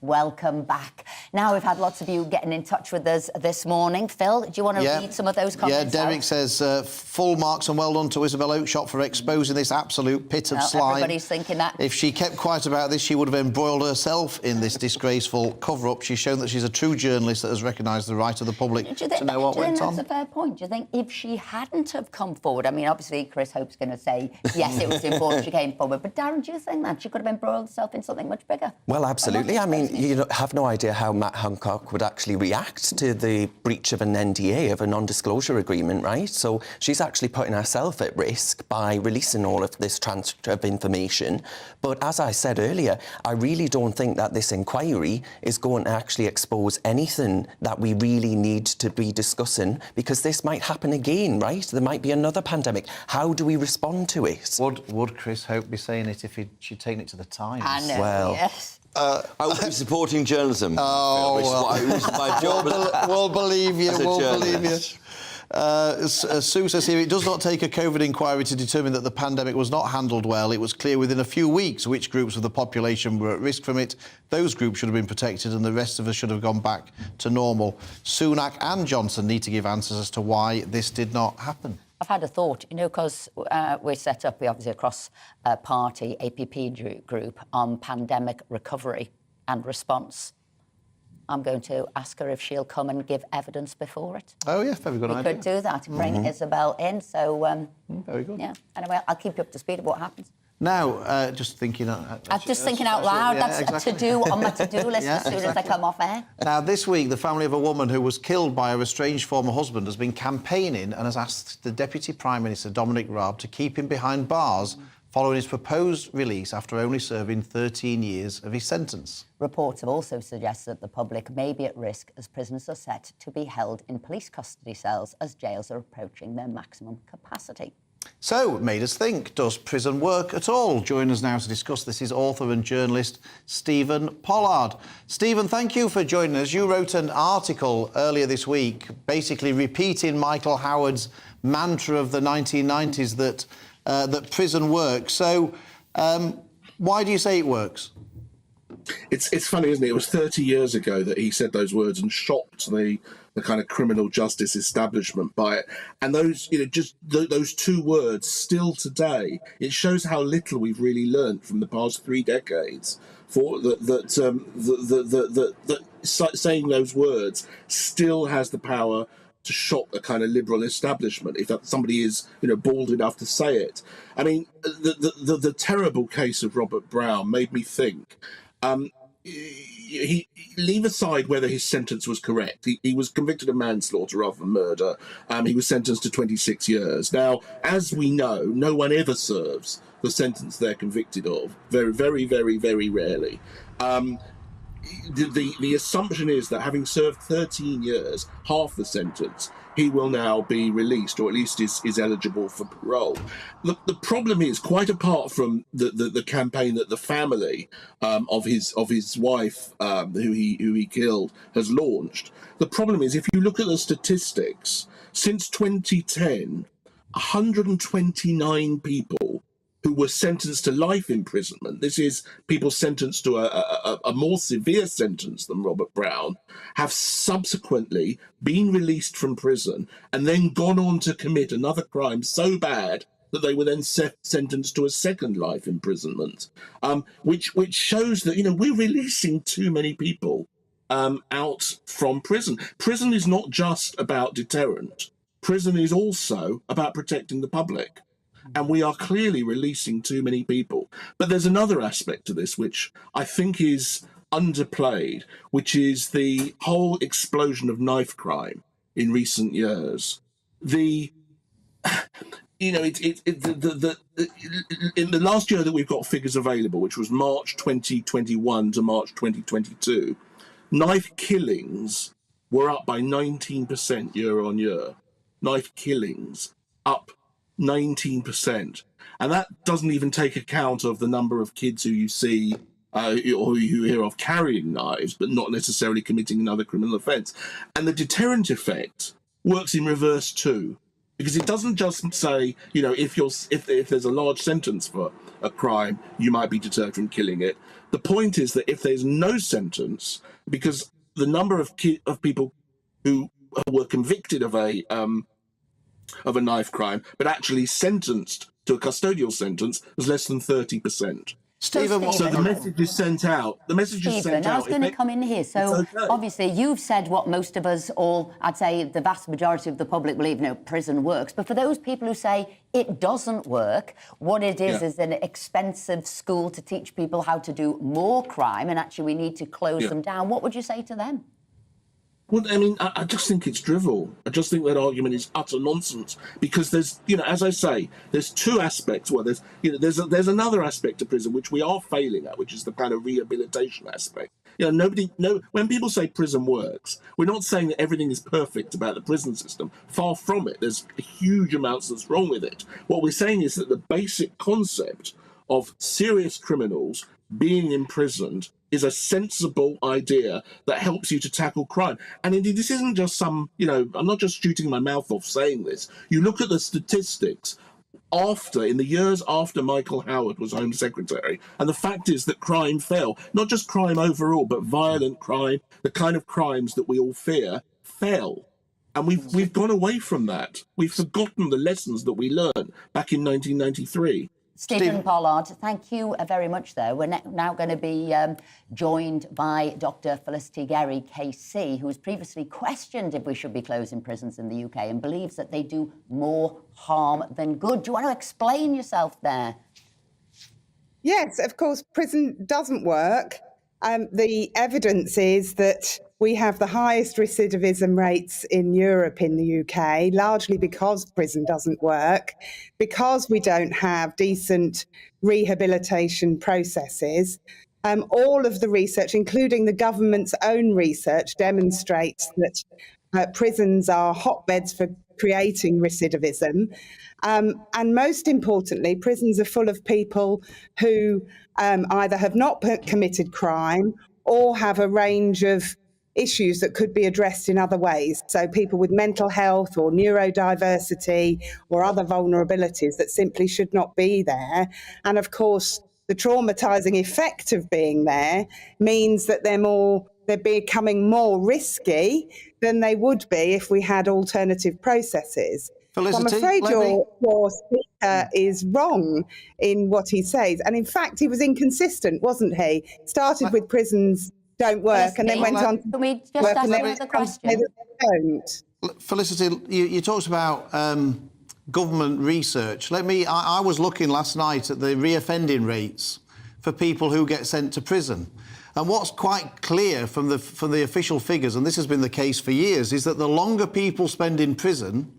Welcome back. Now, we've had lots of you getting in touch with us this morning. Phil, do you want to read some of those comments? Yeah, Derek says, full marks and well done to Isabel Oakeshott for exposing this absolute pit of slime. Everybody's thinking that. If she kept quiet about this, she would have embroiled herself in this disgraceful cover-up. She's shown that she's a true journalist that has recognised the right of the public to know what went on. That's a fair point. Do you think if she hadn't have come forward, I mean, obviously, Chris Hope's going to say, yes, it was important she came forward, but Darren, do you think that she could have embroiled herself in something much bigger? Well, absolutely. I mean, you have no idea how Matt Hancock would actually react to the breach of an NDA, of a non-disclosure agreement, right? So she's actually putting herself at risk by releasing all of this transfer of information. But as I said earlier, I really don't think that this inquiry is going to actually expose anything that we really need to be discussing, because this might happen again, right? There might be another pandemic. How do we respond to it? Would Chris Hope be saying it if she'd taken it to the Times? I know, well, yes. I would be supporting journalism. Oh, well, my job we'll believe you. As a We'll journalist. believe you. Sue says here, it does not take a COVID inquiry to determine that the pandemic was not handled well. It was clear within a few weeks which groups of the population were at risk from it. Those groups should have been protected and the rest of us should have gone back to normal. Sunak and Johnson need to give answers as to why this did not happen. I've had a thought, you know, because we're set up, obviously, across party, APP group on pandemic recovery and response. I'm going to ask her if she'll come and give evidence before it. Oh, yeah, very good idea. We could do that, bring Isabel in, so... very good. Yeah, anyway, I'll keep you up to speed of what happens. Now, just thinking... I'm just thinking out loud. That's exactly. A to-do on my to-do list as soon as I come off air. Now, this week, the family of a woman who was killed by her estranged former husband has been campaigning and has asked the Deputy Prime Minister, Dominic Raab, to keep him behind bars following his proposed release after only serving 13 years of his sentence. Reports have also suggested that the public may be at risk as prisoners are set to be held in police custody cells as jails are approaching their maximum capacity. So, it made us think, does prison work at all? Joining us now to discuss this is author and journalist Stephen Pollard. Stephen, thank you for joining us. You wrote an article earlier this week basically repeating Michael Howard's mantra of the 1990s that prison works. So, why do you say it works? It's funny, isn't it? It was 30 years ago that he said those words and shocked the kind of criminal justice establishment by it. And those, just those two words still today, it shows how little we've really learnt from the past 3 decades. Saying those words still has the power to shock the kind of liberal establishment if somebody is, bald enough to say it. I mean, the terrible case of Robert Brown made me think. Leave aside whether his sentence was correct. He was convicted of manslaughter rather than murder. He was sentenced to 26 years. Now, as we know, no one ever serves the sentence they're convicted of. Very, very, very, very rarely. The assumption is that having served 13 years, half the sentence, he will now be released, or at least is eligible for parole. The problem is, quite apart from the campaign that the family of his wife, who he killed, has launched, the problem is, if you look at the statistics, since 2010, 129 people who were sentenced to life imprisonment, this is people sentenced to a more severe sentence than Robert Brown, have subsequently been released from prison and then gone on to commit another crime so bad that they were then sentenced to a second life imprisonment, which shows that, we're releasing too many people out from prison. Prison is not just about deterrent. Prison is also about protecting the public. And we are clearly releasing too many people. But there's another aspect to this which I think is underplayed, which is the whole explosion of knife crime in recent years. In the last year that we've got figures available, which was March 2021 to March 2022, knife killings were up by 19% year on year. Knife killings up 19%, and that doesn't even take account of the number of kids who you see or who you hear of carrying knives but not necessarily committing another criminal offence. And the deterrent effect works in reverse too, because it doesn't just say, if there's a large sentence for a crime, you might be deterred from killing it. The point is that if there's no sentence, because the number of people who were convicted of a knife crime, but actually sentenced to a custodial sentence was less than 30%. So the message is sent out. The message is sent out. I was going to come in here. So obviously you've said what most of us all, I'd say the vast majority of the public believe, prison works. But for those people who say it doesn't work, what it is an expensive school to teach people how to do more crime, and actually we need to close them down. What would you say to them? Well, I mean, I just think it's drivel. I just think that argument is utter nonsense, because there's, as I say, there's two aspects. Well, there's another aspect of prison which we are failing at, which is the kind of rehabilitation aspect. When people say prison works, we're not saying that everything is perfect about the prison system. Far from it. There's huge amounts that's wrong with it. What we're saying is that the basic concept of serious criminals being imprisoned is a sensible idea that helps you to tackle crime. And indeed, this isn't just some, I'm not just shooting my mouth off saying this. You look at the statistics in the years after Michael Howard was Home Secretary, and the fact is that crime fell. Not just crime overall, but violent crime, the kind of crimes that we all fear, fell. And we've gone away from that. We've forgotten the lessons that we learned back in 1993. Stephen Pollard, thank you very much there. We're now going to be joined by Dr. Felicity Gary KC, who has previously questioned if we should be closing prisons in the UK and believes that they do more harm than good. Do you want to explain yourself there? Yes, of course, prison doesn't work. The evidence is that we have the highest recidivism rates in Europe in the UK, largely because prison doesn't work, because we don't have decent rehabilitation processes. All of the research, including the government's own research, demonstrates that prisons are hotbeds for creating recidivism. And most importantly, prisons are full of people who either have not committed crime or have a range of issues that could be addressed in other ways. So people with mental health or neurodiversity or other vulnerabilities that simply should not be there. And of course, the traumatizing effect of being there means that they're becoming more risky than they would be if we had alternative processes. Felicity, I'm afraid your speaker is wrong in what he says. And in fact, he was inconsistent, wasn't he? Started with prisons don't work and then went on to Can we just work ask and then another went on to say question? that they don't. Felicity, you talked about government research. I was looking last night at the reoffending rates for people who get sent to prison. And what's quite clear from the official figures, and this has been the case for years, is that the longer people spend in prison,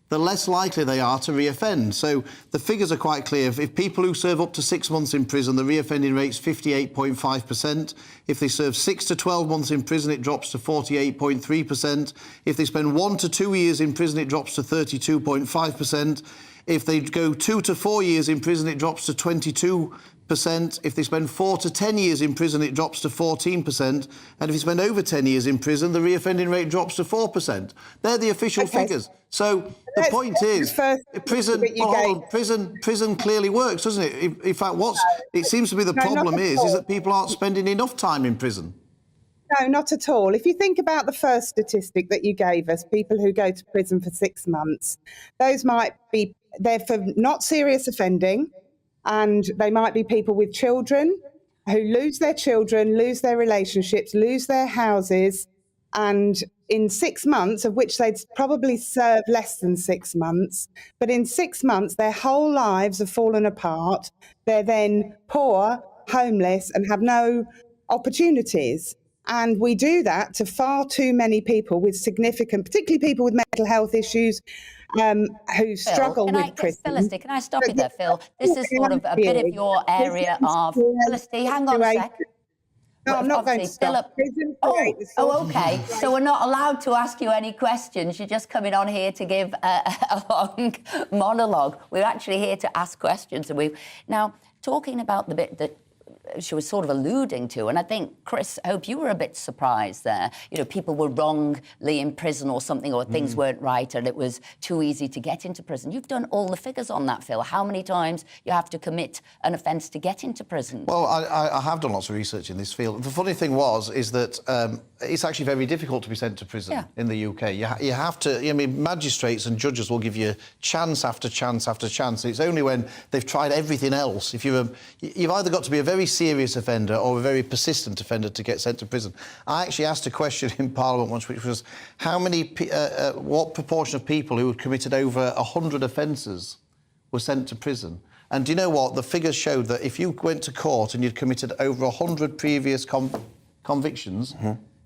the less likely they are to reoffend. So the figures are quite clear. If people who serve up to 6 months in prison, the reoffending rate's 58.5%. If they serve 6 to 12 months in prison, it drops to 48.3%. If they spend 1 to 2 years in prison, it drops to 32.5%. If they go 2 to 4 years in prison, it drops to 22%. If they spend 4 to 10 years in prison, it drops to 14%. And if you spend over 10 years in prison, the reoffending rate drops to 4%. They're the official figures. So the point is, prison clearly works, doesn't it? In fact, it seems to be the problem is that people aren't spending enough time in prison. No, not at all. If you think about the first statistic that you gave us, people who go to prison for 6 months, those might be, they're for not serious offending, and they might be people with children who lose their children, lose their relationships, lose their houses, and in 6 months, of which they'd probably serve less than 6 months, but in 6 months, their whole lives have fallen apart. They're then poor, homeless, and have no opportunities. And we do that to far too many people with significant, particularly people with mental health issues, who struggle with prison. Felicity, can I stop you there, Phil? This is sort of a bit of your area of... Felicity, hang on a sec. No, I'm not going to stop. Oh, okay. So we're not allowed to ask you any questions. You're just coming on here to give a long monologue. We're actually here to ask questions. And now, talking about the bit that she was sort of alluding to, and I think, Chris, I hope you were a bit surprised there. You know, people were wrongly in prison or something, or things weren't right and it was too easy to get into prison. You've done all the figures on that, Phil. How many times you have to commit an offence to get into prison? Well, I have done lots of research in this field. The funny thing is that it's actually very difficult to be sent to prison in the UK. You have to, I mean, magistrates and judges will give you chance after chance after chance. It's only when they've tried everything else. If you've either got to be a very serious offender or a very persistent offender to get sent to prison. I actually asked a question in Parliament once, which was what proportion of people who had committed over 100 offences were sent to prison? And do you know what? The figures showed that if you went to court and you'd committed over 100 previous convictions,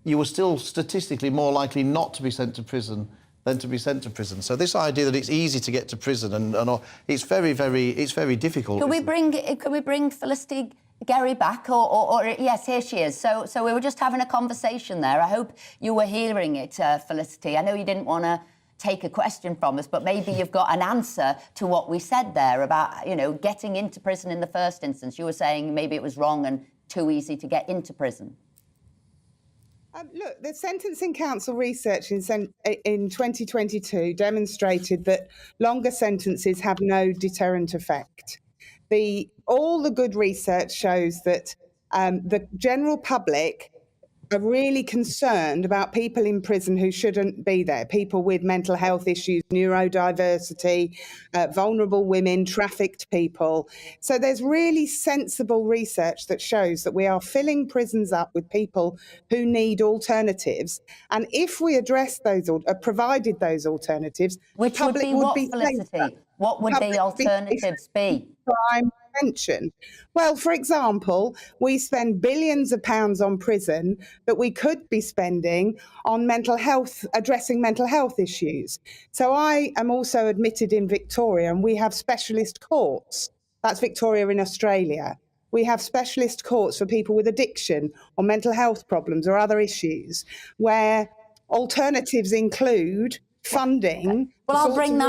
you were still statistically more likely not to be sent to prison than to be sent to prison. So this idea that it's easy to get to prison and it's very difficult. Could we bring Felicity Gary back, or yes, here she is. So we were just having a conversation there. I hope you were hearing it, Felicity. I know you didn't want to take a question from us, but maybe you've got an answer to what we said there about, you know, getting into prison in the first instance. You were saying maybe it was wrong and too easy to get into prison. Look, the Sentencing Council research in 2022 demonstrated that longer sentences have no deterrent effect. All the good research shows that the general public are really concerned about people in prison who shouldn't be there, people with mental health issues, neurodiversity, vulnerable women, trafficked people. So there's really sensible research that shows that we are filling prisons up with people who need alternatives. And if we address those or provided those alternatives, which would be what, Felicity? What would the alternatives be? Crime intervention. Well, for example, we spend billions of pounds on prison that we could be spending on mental health, addressing mental health issues. So I am also admitted in Victoria, and we have specialist courts. That's Victoria in Australia. We have specialist courts for people with addiction or mental health problems or other issues, where alternatives include funding. Well, I'll bring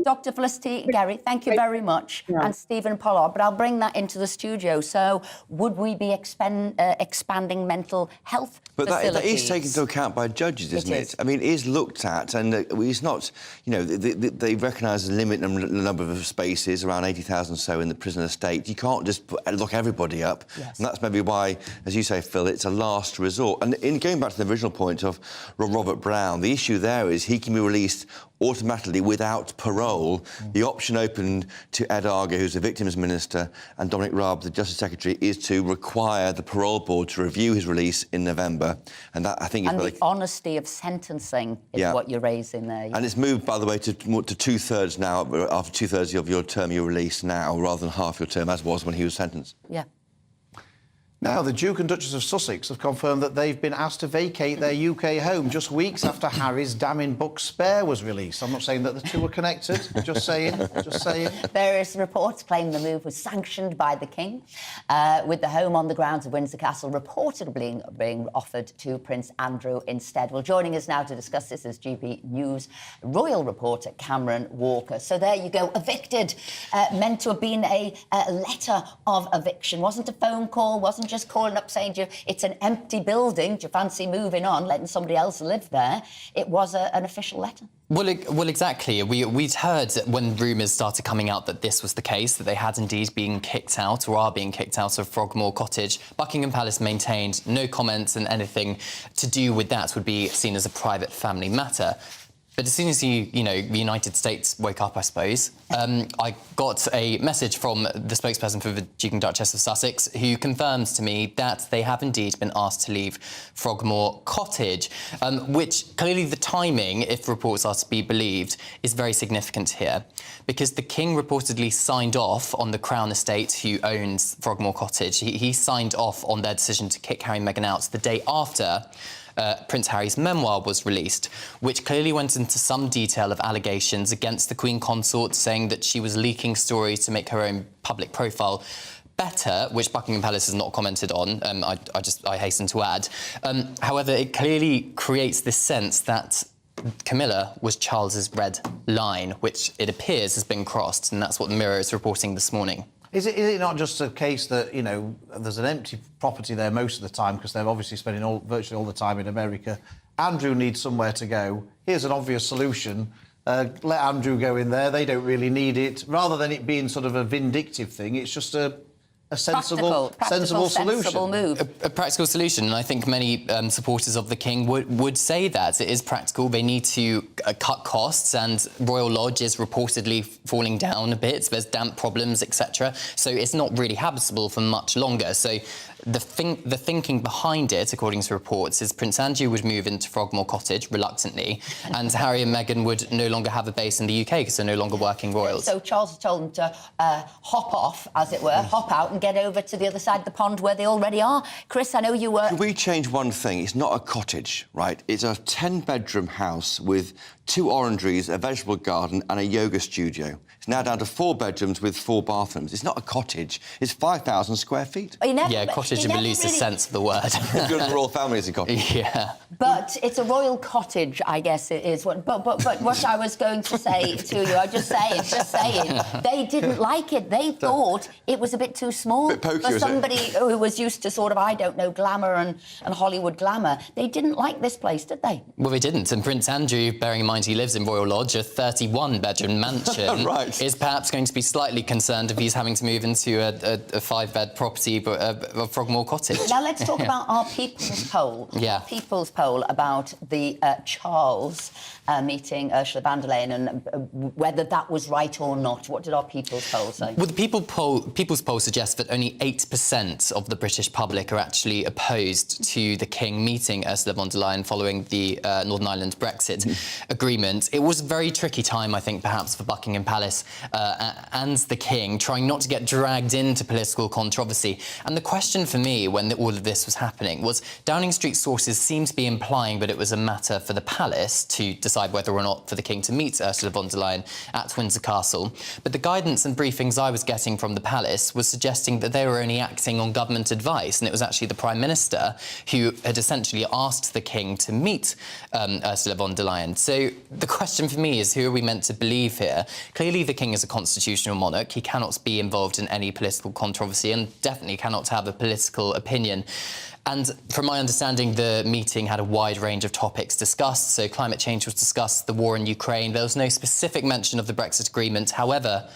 Dr. Felicity Gary, thank you very much, and Stephen Pollard, but I'll bring that into the studio. So would we be expanding mental health facilities? That is taken into account by judges, isn't it? I mean, it is looked at, and it's not, you know, they recognise the limit and the number of spaces, around 80,000 or so in the prison estate. You can't just lock everybody up. Yes. And that's maybe why, as you say, Phil, it's a last resort. And in going back to the original point of Robert Brown, the issue there is he can be released automatically without parole. The option open to Ed Argo, who's the Victims Minister, and Dominic Raab, the Justice Secretary, is to require the parole board to review his release in November. And that, I think, is the honesty of sentencing is what you're raising there. And it's moved, by the way, to two-thirds now. After two-thirds of your term, you're released now, rather than half your term, as was when he was sentenced. Yeah. Now, the Duke and Duchess of Sussex have confirmed that they've been asked to vacate their UK home just weeks after Harry's damning book Spare was released. I'm not saying that the two are connected, just saying, just saying. Various reports claim the move was sanctioned by the King, with the home on the grounds of Windsor Castle reportedly being offered to Prince Andrew instead. Well, joining us now to discuss this is GB News royal reporter Cameron Walker. So there you go, evicted, meant to have been a letter of eviction. Wasn't a phone call, wasn't just calling up saying to you, it's an empty building, do you fancy moving on, letting somebody else live there? It was an official letter. Well, exactly. We'd heard when rumours started coming out that this was the case, that they had indeed been kicked out or are being kicked out of Frogmore Cottage. Buckingham Palace maintained no comments, and anything to do with that would be seen as a private family matter. But as soon as the United States woke up, I suppose, I got a message from the spokesperson for the Duke and Duchess of Sussex, who confirms to me that they have indeed been asked to leave Frogmore Cottage, which clearly the timing, if reports are to be believed, is very significant here, because the King reportedly signed off on the Crown Estate, who owns Frogmore Cottage. He signed off on their decision to kick Harry and Meghan out the day after Prince Harry's memoir was released, which clearly went into some detail of allegations against the Queen Consort, saying that she was leaking stories to make her own public profile better, which Buckingham Palace has not commented on, I hasten to add. However, it clearly creates this sense that Camilla was Charles's red line, which it appears has been crossed, and that's what the Mirror is reporting this morning. Is it not just a case that, you know, there's an empty property there most of the time because they're obviously spending virtually all the time in America? Andrew needs somewhere to go. Here's an obvious solution. Let Andrew go in there. They don't really need it. Rather than it being sort of a vindictive thing, it's just a sensible solution. Move. A practical solution, and I think many supporters of the King would say that it is practical. They need to cut costs, and Royal Lodge is reportedly falling down a bit. There's damp problems, etc. So it's not really habitable for much longer. So the thinking behind it, according to reports, is Prince Andrew would move into Frogmore Cottage reluctantly, and Harry and Meghan would no longer have a base in the UK because they're no longer working royals. So Charles has told them to hop off, as it were, hop out and get over to the other side of the pond where they already are. Chris, I know you were... Could we change one thing? It's not a cottage, right? It's a 10-bedroom house with 2 orangeries, a vegetable garden and a yoga studio. It's now down to 4 bedrooms with 4 bathrooms. It's not a cottage. It's 5,000 square feet. Cottage in the loosest sense of the word. If you're in the royal family, it's a cottage. Yeah. But it's a royal cottage, I guess it is. But what I was going to say to you, I'm just saying, they didn't like it. They thought it was a bit too small for somebody who was used to sort of, I don't know, glamour and Hollywood glamour. They didn't like this place, did they? Well, they didn't. And Prince Andrew, bearing in mind he lives in Royal Lodge, a 31-bedroom mansion, right, is perhaps going to be slightly concerned if he's having to move into a 5-bed property, but a Frogmore Cottage. Now let's talk about our People's Poll. Yeah. People's Poll about the Charles meeting Ursula von der Leyen and whether that was right or not. What did our People's Poll say? Well, the People's Poll suggests that only 8% of the British public are actually opposed to the King meeting Ursula von der Leyen following the Northern Ireland Brexit agreement. agreement. It was a very tricky time, I think, perhaps for Buckingham Palace and the King, trying not to get dragged into political controversy. And the question for me, when all of this was happening, was Downing Street sources seemed to be implying that it was a matter for the Palace to decide whether or not for the King to meet Ursula von der Leyen at Windsor Castle. But the guidance and briefings I was getting from the Palace was suggesting that they were only acting on government advice, and it was actually the Prime Minister who had essentially asked the King to meet Ursula von der Leyen. So the question for me is, who are we meant to believe here? Clearly the King is a constitutional monarch. He cannot be involved in any political controversy and definitely cannot have a political opinion. And from my understanding, the meeting had a wide range of topics discussed. So climate change was discussed, the war in Ukraine. There was no specific mention of the Brexit agreement. However,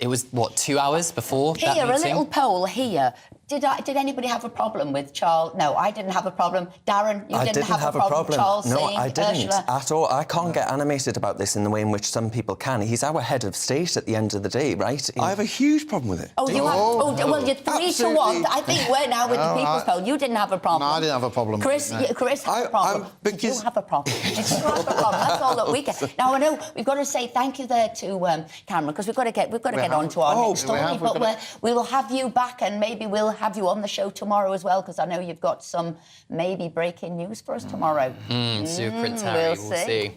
it was, what, 2 hours before that meeting? Here, a little poll here. Did anybody have a problem with Charles? No, I didn't have a problem. Darren, you didn't have a problem with Charles No, seeing I didn't Ursula? at all. I can't get animated about this in the way in which some people can. He's our head of state at the end of the day, right? I have a huge problem with it. Oh, you have? Oh, well, you're 3-1. I think we're now with the people's poll. You didn't have a problem. No, I didn't have a problem. Chris, Chris had a problem. Did you have a problem? Did you have a problem? That's all that we get. Now, I know we've got to say thank you there to Cameron, because we've got to get on to our next story. But we will have you back, and maybe we'll have you on the show tomorrow as well, because I know you've got some maybe breaking news for us tomorrow. Prince Harry, we'll see.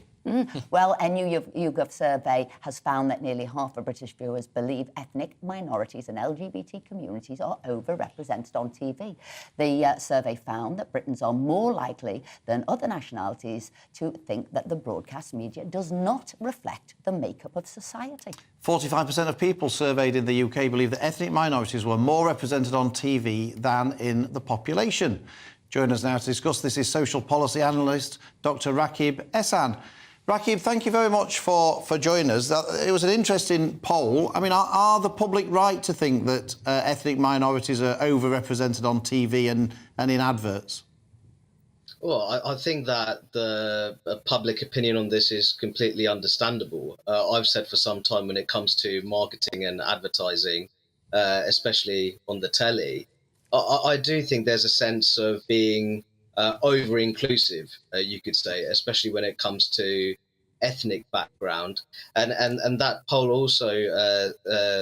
Well, a new YouGov survey has found that nearly half of British viewers believe ethnic minorities and LGBT communities are overrepresented on TV. The survey found that Britons are more likely than other nationalities to think that the broadcast media does not reflect the makeup of society. 45% of people surveyed in the UK believe that ethnic minorities were more represented on TV than in the population. Joining us now to discuss this is social policy analyst Dr. Rakib Ehsan. Rakib, thank you very much for joining us. It was an interesting poll. I mean, are the public right to think that ethnic minorities are overrepresented on TV and in adverts? Well, I think that the public opinion on this is completely understandable. I've said for some time, when it comes to marketing and advertising, especially on the telly, I do think there's a sense of being over-inclusive, you could say, especially when it comes to ethnic background. And that poll also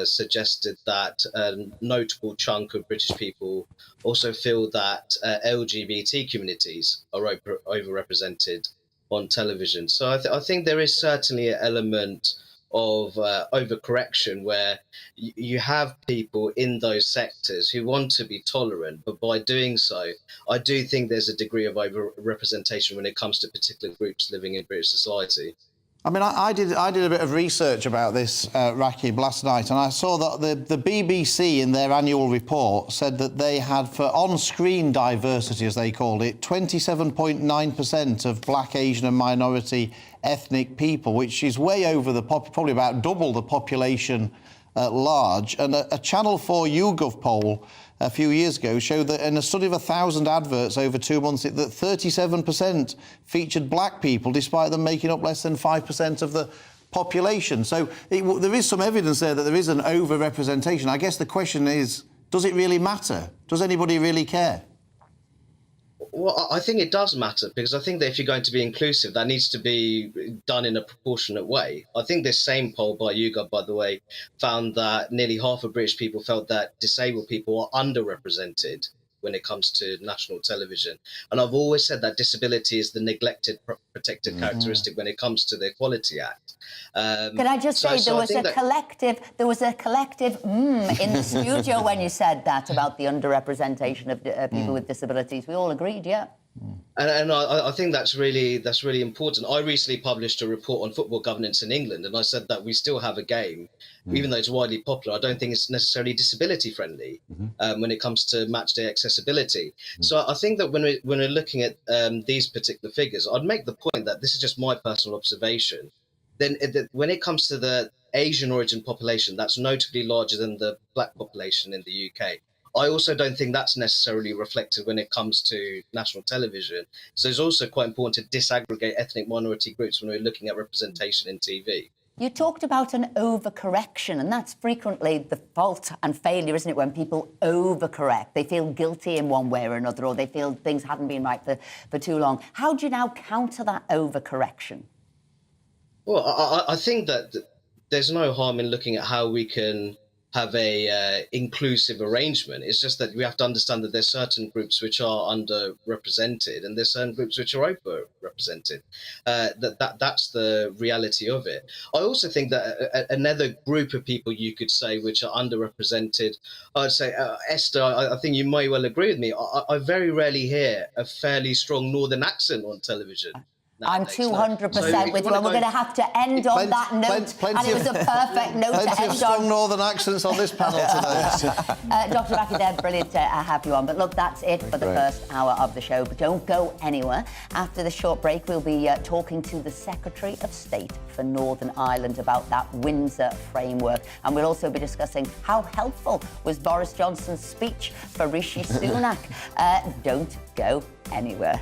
suggested that a notable chunk of British people also feel that LGBT communities are overrepresented on television. So I think there is certainly an element of overcorrection where you have people in those sectors who want to be tolerant, but by doing so, I do think there's a degree of overrepresentation when it comes to particular groups living in British society. I mean, I did a bit of research about this, Rakib, last night, and I saw that the BBC in their annual report said that they had, for on-screen diversity, as they called it, 27.9% of black, Asian and minority ethnic people, which is way over probably about double the population at large. And a Channel 4 YouGov poll a few years ago showed that in a study of 1,000 adverts over 2 months, that 37% featured black people, despite them making up less than 5% of the population. So there is some evidence there that there is an over-representation. I guess the question is, does it really matter? Does anybody really care? Well, I think it does matter, because I think that if you're going to be inclusive, that needs to be done in a proportionate way. I think this same poll by YouGov, by the way, found that nearly half of British people felt that disabled people are underrepresented when it comes to national television. And I've always said that disability is the neglected protected characteristic when it comes to the Equality Act. Can I just say, there was a collective in the studio when you said that about the underrepresentation of people with disabilities. We all agreed, yeah. And I think that's really important. I recently published a report on football governance in England, and I said that we still have a game, even though it's widely popular. I don't think it's necessarily disability friendly when it comes to match day accessibility. So I think that when we're looking at these particular figures, I'd make the point that this is just my personal observation. Then when it comes to the Asian origin population, that's notably larger than the black population in the UK. I also don't think that's necessarily reflected when it comes to national television. So it's also quite important to disaggregate ethnic minority groups when we're looking at representation in TV. You talked about an overcorrection, and that's frequently the fault and failure, isn't it, when people overcorrect? They feel guilty in one way or another, or they feel things hadn't been right for too long. How do you now counter that overcorrection? Well, I think that there's no harm in looking at how we can have a inclusive arrangement. It's just that we have to understand that there's certain groups which are underrepresented and there's certain groups which are overrepresented. That's the reality of it. I also think that another group of people you could say which are underrepresented, I'd say, Esther, I think you may well agree with me. I very rarely hear a fairly strong northern accent on television. I'm 200% with you, and we're going to have to end on that note, and it was a perfect note to end on. Plenty of strong northern accents on this panel today. Dr. Raki, they're brilliant to have you on. But look, that's it for the first hour of the show. But don't go anywhere. After the short break, we'll be talking to the Secretary of State for Northern Ireland about that Windsor framework. And we'll also be discussing how helpful was Boris Johnson's speech for Rishi Sunak. Don't go anywhere.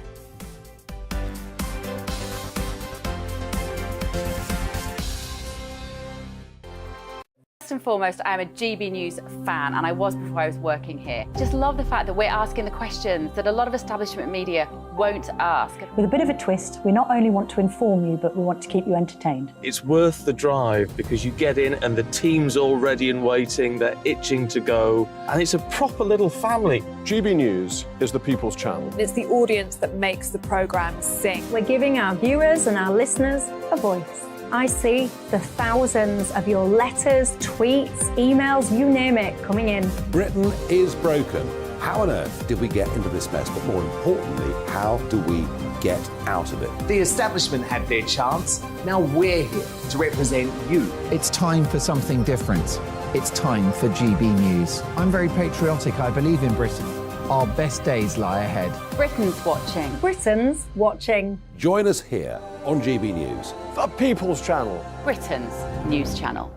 First and foremost, I am a GB News fan, and I was before I was working here. Just love the fact that we're asking the questions that a lot of establishment media won't ask. With a bit of a twist, we not only want to inform you, but we want to keep you entertained. It's worth the drive because you get in and the team's all ready and waiting, they're itching to go, and it's a proper little family. GB News is the People's Channel. It's the audience that makes the programme sing. We're giving our viewers and our listeners a voice. I see the thousands of your letters, tweets, emails, you name it, coming in. Britain is broken. How on earth did we get into this mess? But more importantly, how do we get out of it? The establishment had their chance. Now we're here to represent you. It's time for something different. It's time for GB News. I'm very patriotic. I believe in Britain. Our best days lie ahead. Britain's watching. Britain's watching. Join us here on GB News. The People's Channel. Britain's news channel.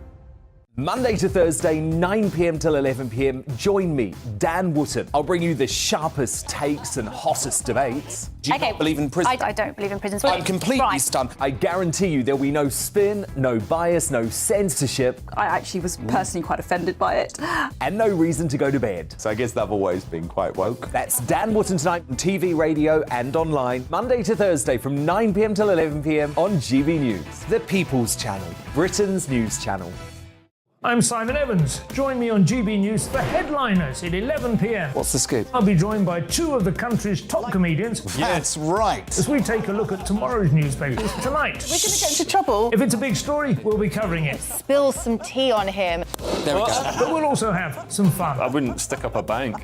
Monday to Thursday, 9 p.m. till 11 p.m. Join me, Dan Wootton. I'll bring you the sharpest takes and hottest debates. Do you not believe in prison? I don't believe in prisons. I'm completely stunned. I guarantee you there'll be no spin, no bias, no censorship. I actually was personally quite offended by it. And no reason to go to bed. So I guess they've always been quite woke. That's Dan Wootton tonight on TV, radio and online. Monday to Thursday from 9 p.m. till 11 p.m. on GB News. The People's Channel, Britain's news channel. I'm Simon Evans. Join me on GB News for Headliners at 11 p.m. What's the scoop? I'll be joined by two of the country's top comedians. That's right. As we take a look at tomorrow's newspapers tonight. We're going to get into trouble. If it's a big story, we'll be covering it. Spill some tea on him. There we go. But we'll also have some fun. I wouldn't stick up a bank.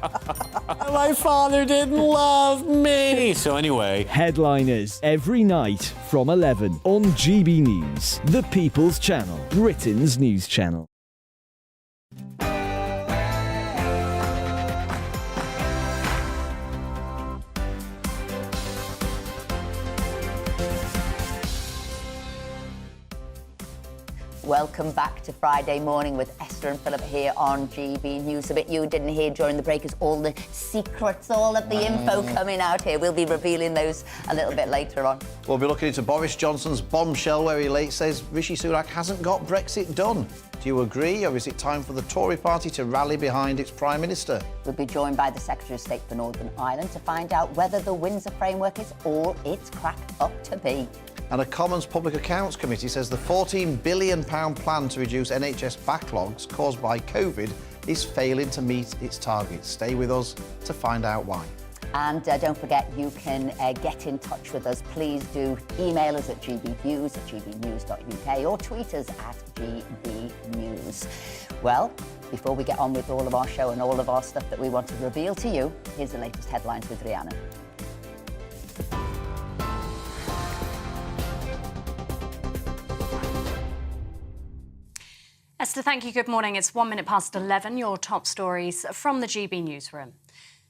My father didn't love me. So anyway. Headliners every night from 11 on GB News, the People's Channel, Britain's news channel. Welcome back to Friday Morning with Esther and Philip here on GB News. A bit you didn't hear during the break is all the secrets, all of the info coming out here. We'll be revealing those a little bit later on. We'll be looking into Boris Johnson's bombshell where he late says Rishi Sunak hasn't got Brexit done. Do you agree, or is it time for the Tory party to rally behind its Prime Minister? We'll be joined by the Secretary of State for Northern Ireland to find out whether the Windsor framework is all it's cracked up to be. And a Commons Public Accounts Committee says the £14 billion plan to reduce NHS backlogs caused by COVID is failing to meet its targets. Stay with us to find out why. And don't forget, you can get in touch with us. Please do email us at gbnews@gbnews.uk or tweet us at gbnews. Well, before we get on with all of our show and all of our stuff that we want to reveal to you, here's the latest headlines with Rihanna. Esther, thank you. Good morning. It's 1 minute past 11. Your top stories from the GB newsroom.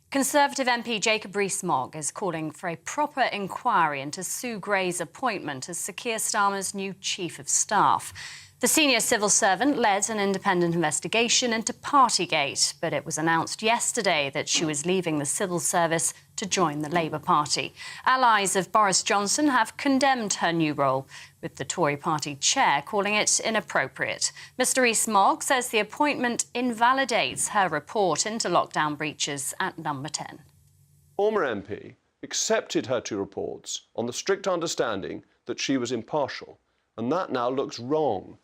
Conservative MP Jacob Rees-Mogg is calling for a proper inquiry into Sue Gray's appointment as Sir Keir Starmer's new Chief of Staff. The senior civil servant led an independent investigation into Partygate, but it was announced yesterday that she was leaving the civil service to join the Labour Party. Allies of Boris Johnson have condemned her new role, with the Tory party chair calling it inappropriate. Mr Rees-Mogg says the appointment invalidates her report into lockdown breaches at Number 10. Former MP accepted her two reports on the strict understanding that she was impartial, and that now looks wrong.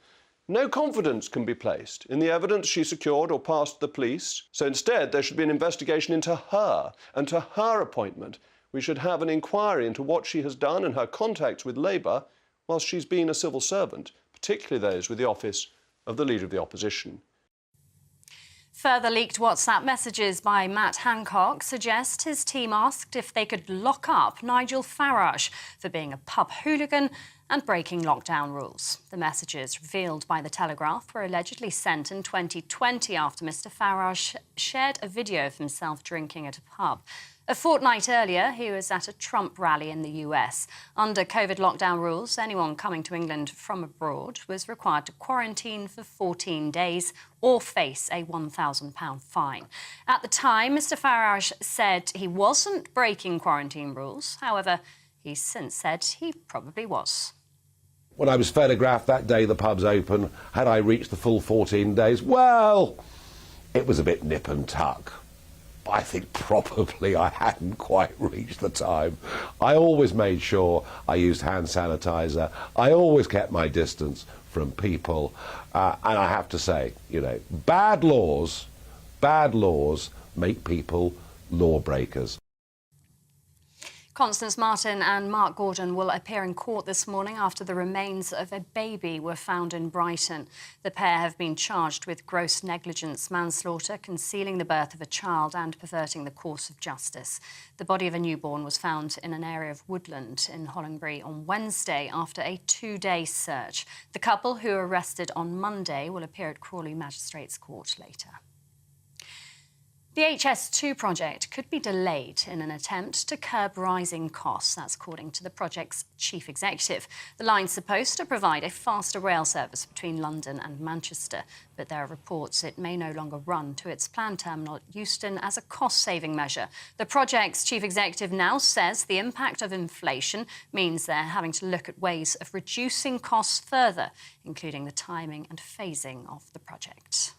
No confidence can be placed in the evidence she secured or passed to the police, so instead there should be an investigation into her and to her appointment. We should have an inquiry into what she has done and her contacts with Labour whilst she's been a civil servant, particularly those with the office of the Leader of the Opposition. Further leaked WhatsApp messages by Matt Hancock suggest his team asked if they could lock up Nigel Farage for being a pub hooligan and breaking lockdown rules. The messages revealed by The Telegraph were allegedly sent in 2020 after Mr Farage shared a video of himself drinking at a pub. A fortnight earlier, he was at a Trump rally in the US. Under COVID lockdown rules, anyone coming to England from abroad was required to quarantine for 14 days or face a £1,000 fine. At the time, Mr Farage said he wasn't breaking quarantine rules. However, he's since said he probably was. When I was photographed that day the pub's open, had I reached the full 14 days? Well, it was a bit nip and tuck. I think probably I hadn't quite reached the time. I always made sure I used hand sanitizer. I always kept my distance from people. And I have to say, you know, bad laws make people lawbreakers. Constance Martin and Mark Gordon will appear in court this morning after the remains of a baby were found in Brighton. The pair have been charged with gross negligence, manslaughter, concealing the birth of a child and perverting the course of justice. The body of a newborn was found in an area of woodland in Hollingbury on Wednesday after a 2-day search. The couple, who were arrested on Monday, will appear at Crawley Magistrates Court later. The HS2 project could be delayed in an attempt to curb rising costs. That's according to the project's chief executive. The line's supposed to provide a faster rail service between London and Manchester, but there are reports it may no longer run to its planned terminal at Euston as a cost-saving measure. The project's chief executive now says the impact of inflation means they're having to look at ways of reducing costs further, including the timing and phasing of the project.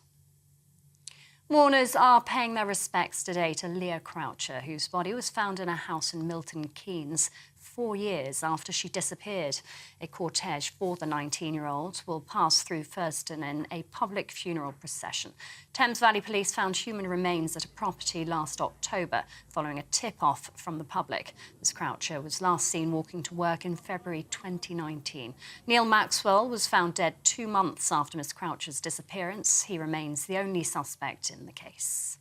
Mourners are paying their respects today to Leah Croucher, whose body was found in a house in Milton Keynes 4 years after she disappeared. A cortege for the 19-year-old will pass through Thurston in a public funeral procession. Thames Valley Police found human remains at a property last October following a tip-off from the public. Ms Croucher was last seen walking to work in February 2019. Neil Maxwell was found dead 2 months after Ms Croucher's disappearance. He remains the only suspect in the case.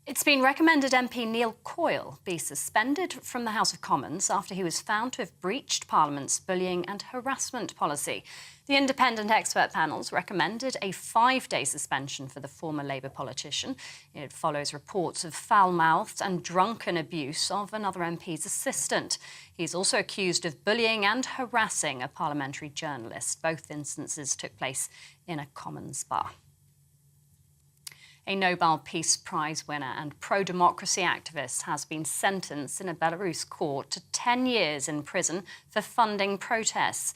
It's been recommended MP Neil Coyle be suspended from the House of Commons after he was found to have breached Parliament's bullying and harassment policy. The independent expert panels recommended a 5-day suspension for the former Labour politician. It follows reports of foul-mouthed and drunken abuse of another MP's assistant. He's also accused of bullying and harassing a parliamentary journalist. Both instances took place in a Commons bar. A Nobel Peace Prize winner and pro-democracy activist has been sentenced in a Belarus court to 10 years in prison for funding protests.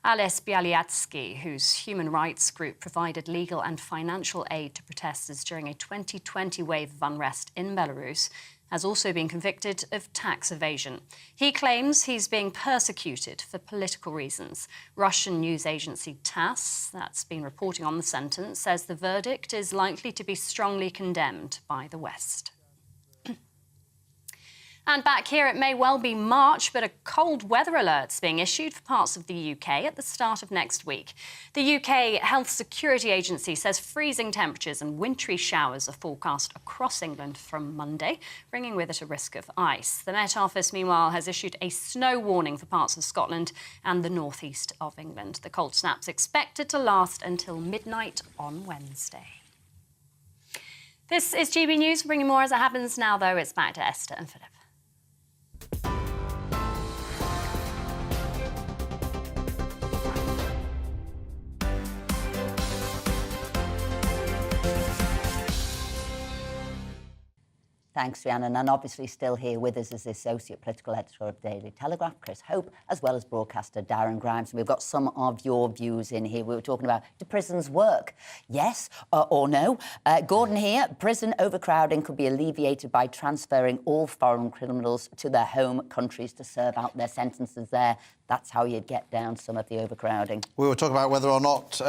Ales Bialyatsky, whose human rights group provided legal and financial aid to protesters during a 2020 wave of unrest in Belarus, has also been convicted of tax evasion. He claims he's being persecuted for political reasons. Russian news agency TASS, that's been reporting on the sentence, says the verdict is likely to be strongly condemned by the West. And back here, it may well be March, but a cold weather alert's being issued for parts of the UK at the start of next week. The UK Health Security Agency says freezing temperatures and wintry showers are forecast across England from Monday, bringing with it a risk of ice. The Met Office, meanwhile, has issued a snow warning for parts of Scotland and the northeast of England. The cold snap's expected to last until midnight on Wednesday. This is GB News, bringing more as it happens. Now, though, it's back to Esther and Philip. Thanks, Rhiannon. And obviously still here with us is the Associate Political Editor of Daily Telegraph, Chris Hope, as well as broadcaster Darren Grimes. We've got some of your views in here. We were talking about, do prisons work? Yes or no? Gordon here, prison overcrowding could be alleviated by transferring all foreign criminals to their home countries to serve out their sentences there. That's how you'd get down some of the overcrowding. We were talking about whether or not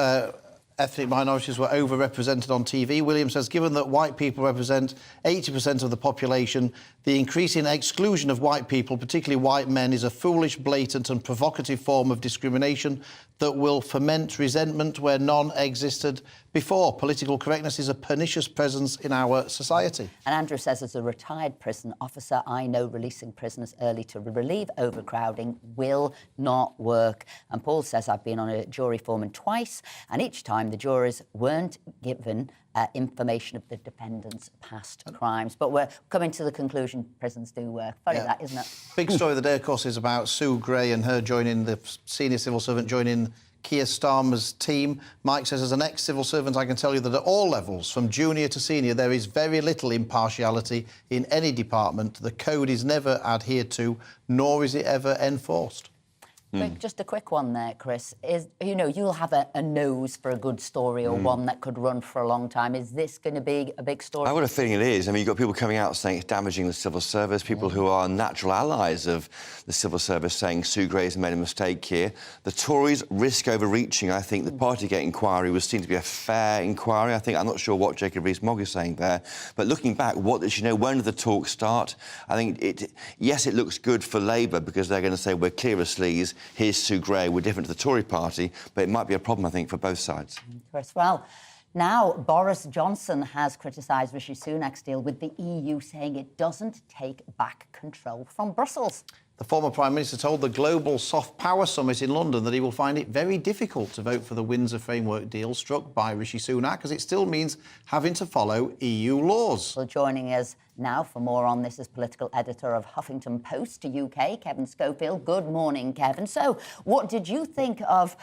ethnic minorities were overrepresented on TV. William says, given that white people represent 80% of the population, the increasing exclusion of white people, particularly white men, is a foolish, blatant and provocative form of discrimination that will foment resentment where none existed before. Political correctness is a pernicious presence in our society. And Andrew says, as a retired prison officer, I know releasing prisoners early to relieve overcrowding will not work. And Paul says, I've been on a jury foreman twice, and each time the jurors weren't given information of the defendant's past crimes. But we're coming to the conclusion prisons do work. Funny that, isn't it? Big story of the day, of course, is about Sue Gray and her joining, the senior civil servant joining Keir Starmer's team. Mike says, as an ex-civil servant, I can tell you that at all levels, from junior to senior, there is very little impartiality in any department. The code is never adhered to, nor is it ever enforced. Just a quick one there, Chris. Is, you know, you'll have a nose for a good story or one that could run for a long time. Is this going to be a big story? I've got a feeling it is. I mean, you've got people coming out saying it's damaging the civil service, people who are natural allies of the civil service saying Sue Gray's made a mistake here. The Tories risk overreaching. I think the Partygate inquiry was seen to be a fair inquiry. I'm not sure what Jacob Rees-Mogg is saying there. But looking back, what did you know? When did the talk start? I think, yes, it looks good for Labour because they're going to say we're clear as sleaze. Here's Sue Gray. We're different to the Tory party, but it might be a problem, I think, for both sides. Chris, well, now Boris Johnson has criticised Rishi Sunak's deal with the EU, saying it doesn't take back control from Brussels. The former Prime Minister told the Global Soft Power Summit in London that he will find it very difficult to vote for the Windsor Framework deal struck by Rishi Sunak, as it still means having to follow EU laws. Well, joining us now for more on this is political editor of Huffington Post UK, Kevin Schofield. Good morning, Kevin. So, what did you think of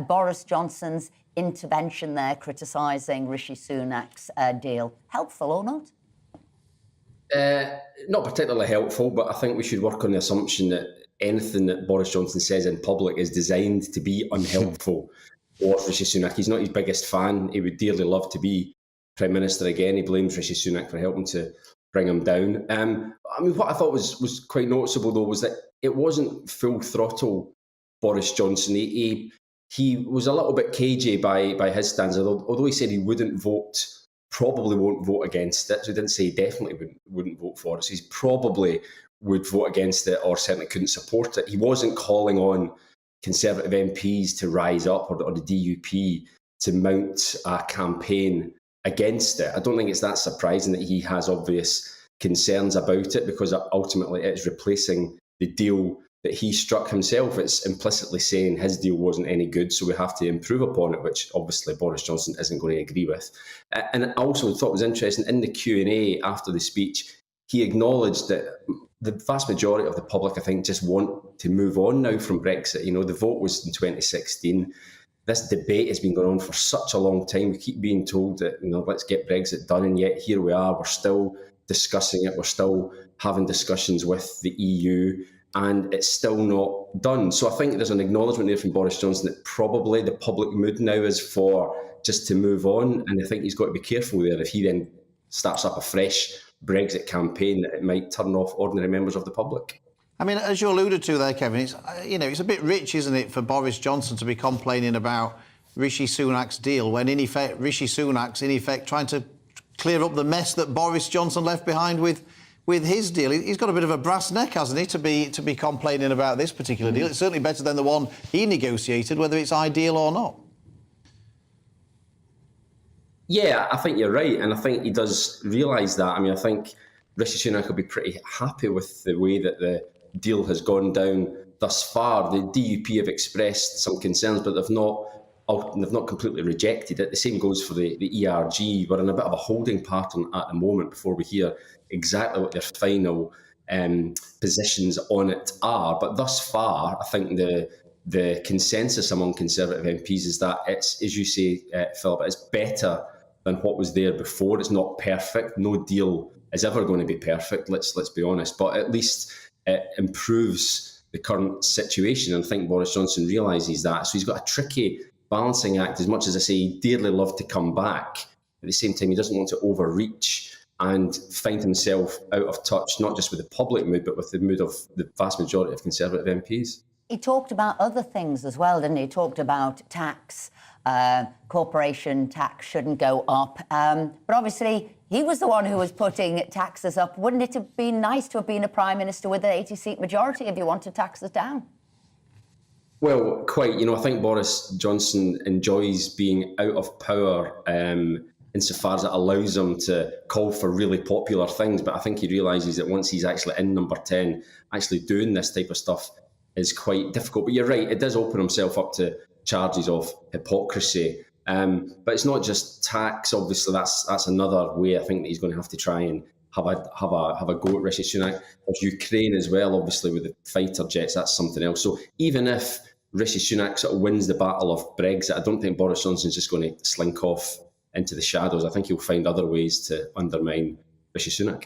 Boris Johnson's intervention there, criticising Rishi Sunak's deal? Helpful or not? Not particularly helpful, but I think we should work on the assumption that anything that Boris Johnson says in public is designed to be unhelpful for Rishi Sunak. He's not his biggest fan. He would dearly love to be Prime Minister again. He blames Rishi Sunak for helping to bring him down. I mean, what I thought was quite noticeable, though, was that it wasn't full throttle Boris Johnson. He was a little bit cagey by his stance, although he said he probably won't vote against it. So he didn't say he definitely wouldn't vote for it. So he probably would vote against it or certainly couldn't support it. He wasn't calling on Conservative MPs to rise up or the DUP to mount a campaign against it. I don't think it's that surprising that he has obvious concerns about it, because ultimately it's replacing the deal that he struck himself. It's implicitly saying his deal wasn't any good, so we have to improve upon it, which obviously Boris Johnson isn't going to agree with. And I also thought it was interesting, in the Q&A after the speech, he acknowledged that the vast majority of the public, I think, just want to move on now from Brexit. You know, the vote was in 2016. This debate has been going on for such a long time. We keep being told that, you know, let's get Brexit done, and yet here we are, we're still discussing it, we're still having discussions with the EU, and it's still not done. So I think there's an acknowledgement there from Boris Johnson that probably the public mood now is for just to move on, and I think he's got to be careful there. If he then starts up a fresh Brexit campaign, that it might turn off ordinary members of the public. I mean, as you alluded to there, Kevin, it's a bit rich, isn't it, for Boris Johnson to be complaining about Rishi Sunak's deal when, in effect, Rishi Sunak's, trying to clear up the mess that Boris Johnson left behind with his deal. He's got a bit of a brass neck, hasn't he, to be complaining about this particular deal. It's certainly better than the one he negotiated, whether it's ideal or not. Yeah, I think you're right, and I think he does realise that. I mean, I think Rishi Sunak will be pretty happy with the way that the deal has gone down thus far. The DUP have expressed some concerns, but they've not completely rejected it. The same goes for the ERG. We're in a bit of a holding pattern at the moment before we hear exactly what their final positions on it are. But thus far, I think the consensus among Conservative MPs is that it's, as you say, Philip, it's better than what was there before. It's not perfect. No deal is ever going to be perfect, let's be honest, but at least it improves the current situation, and I think Boris Johnson realises that. So he's got a tricky balancing act. As much as I say he'd dearly love to come back, at the same time he doesn't want to overreach and find himself out of touch, not just with the public mood, but with the mood of the vast majority of Conservative MPs. He talked about other things as well, didn't he? He talked about tax, corporation tax shouldn't go up. But obviously, he was the one who was putting taxes up. Wouldn't it have been nice to have been a Prime Minister with an 80-seat majority if you wanted taxes down? Well, quite. You know, I think Boris Johnson enjoys being out of power insofar as it allows him to call for really popular things. But I think he realises that once he's actually in number 10, actually doing this type of stuff is quite difficult. But you're right, it does open himself up to charges of hypocrisy. But it's not just tax. Obviously, that's another way I think that he's going to have to try and have a go at Rishi Sunak. There's Ukraine as well, obviously, with the fighter jets. That's something else. So even if Rishi Sunak sort of wins the battle of Brexit, I don't think Boris Johnson's just going to slink off into the shadows. I think he'll find other ways to undermine Rishi Sunak.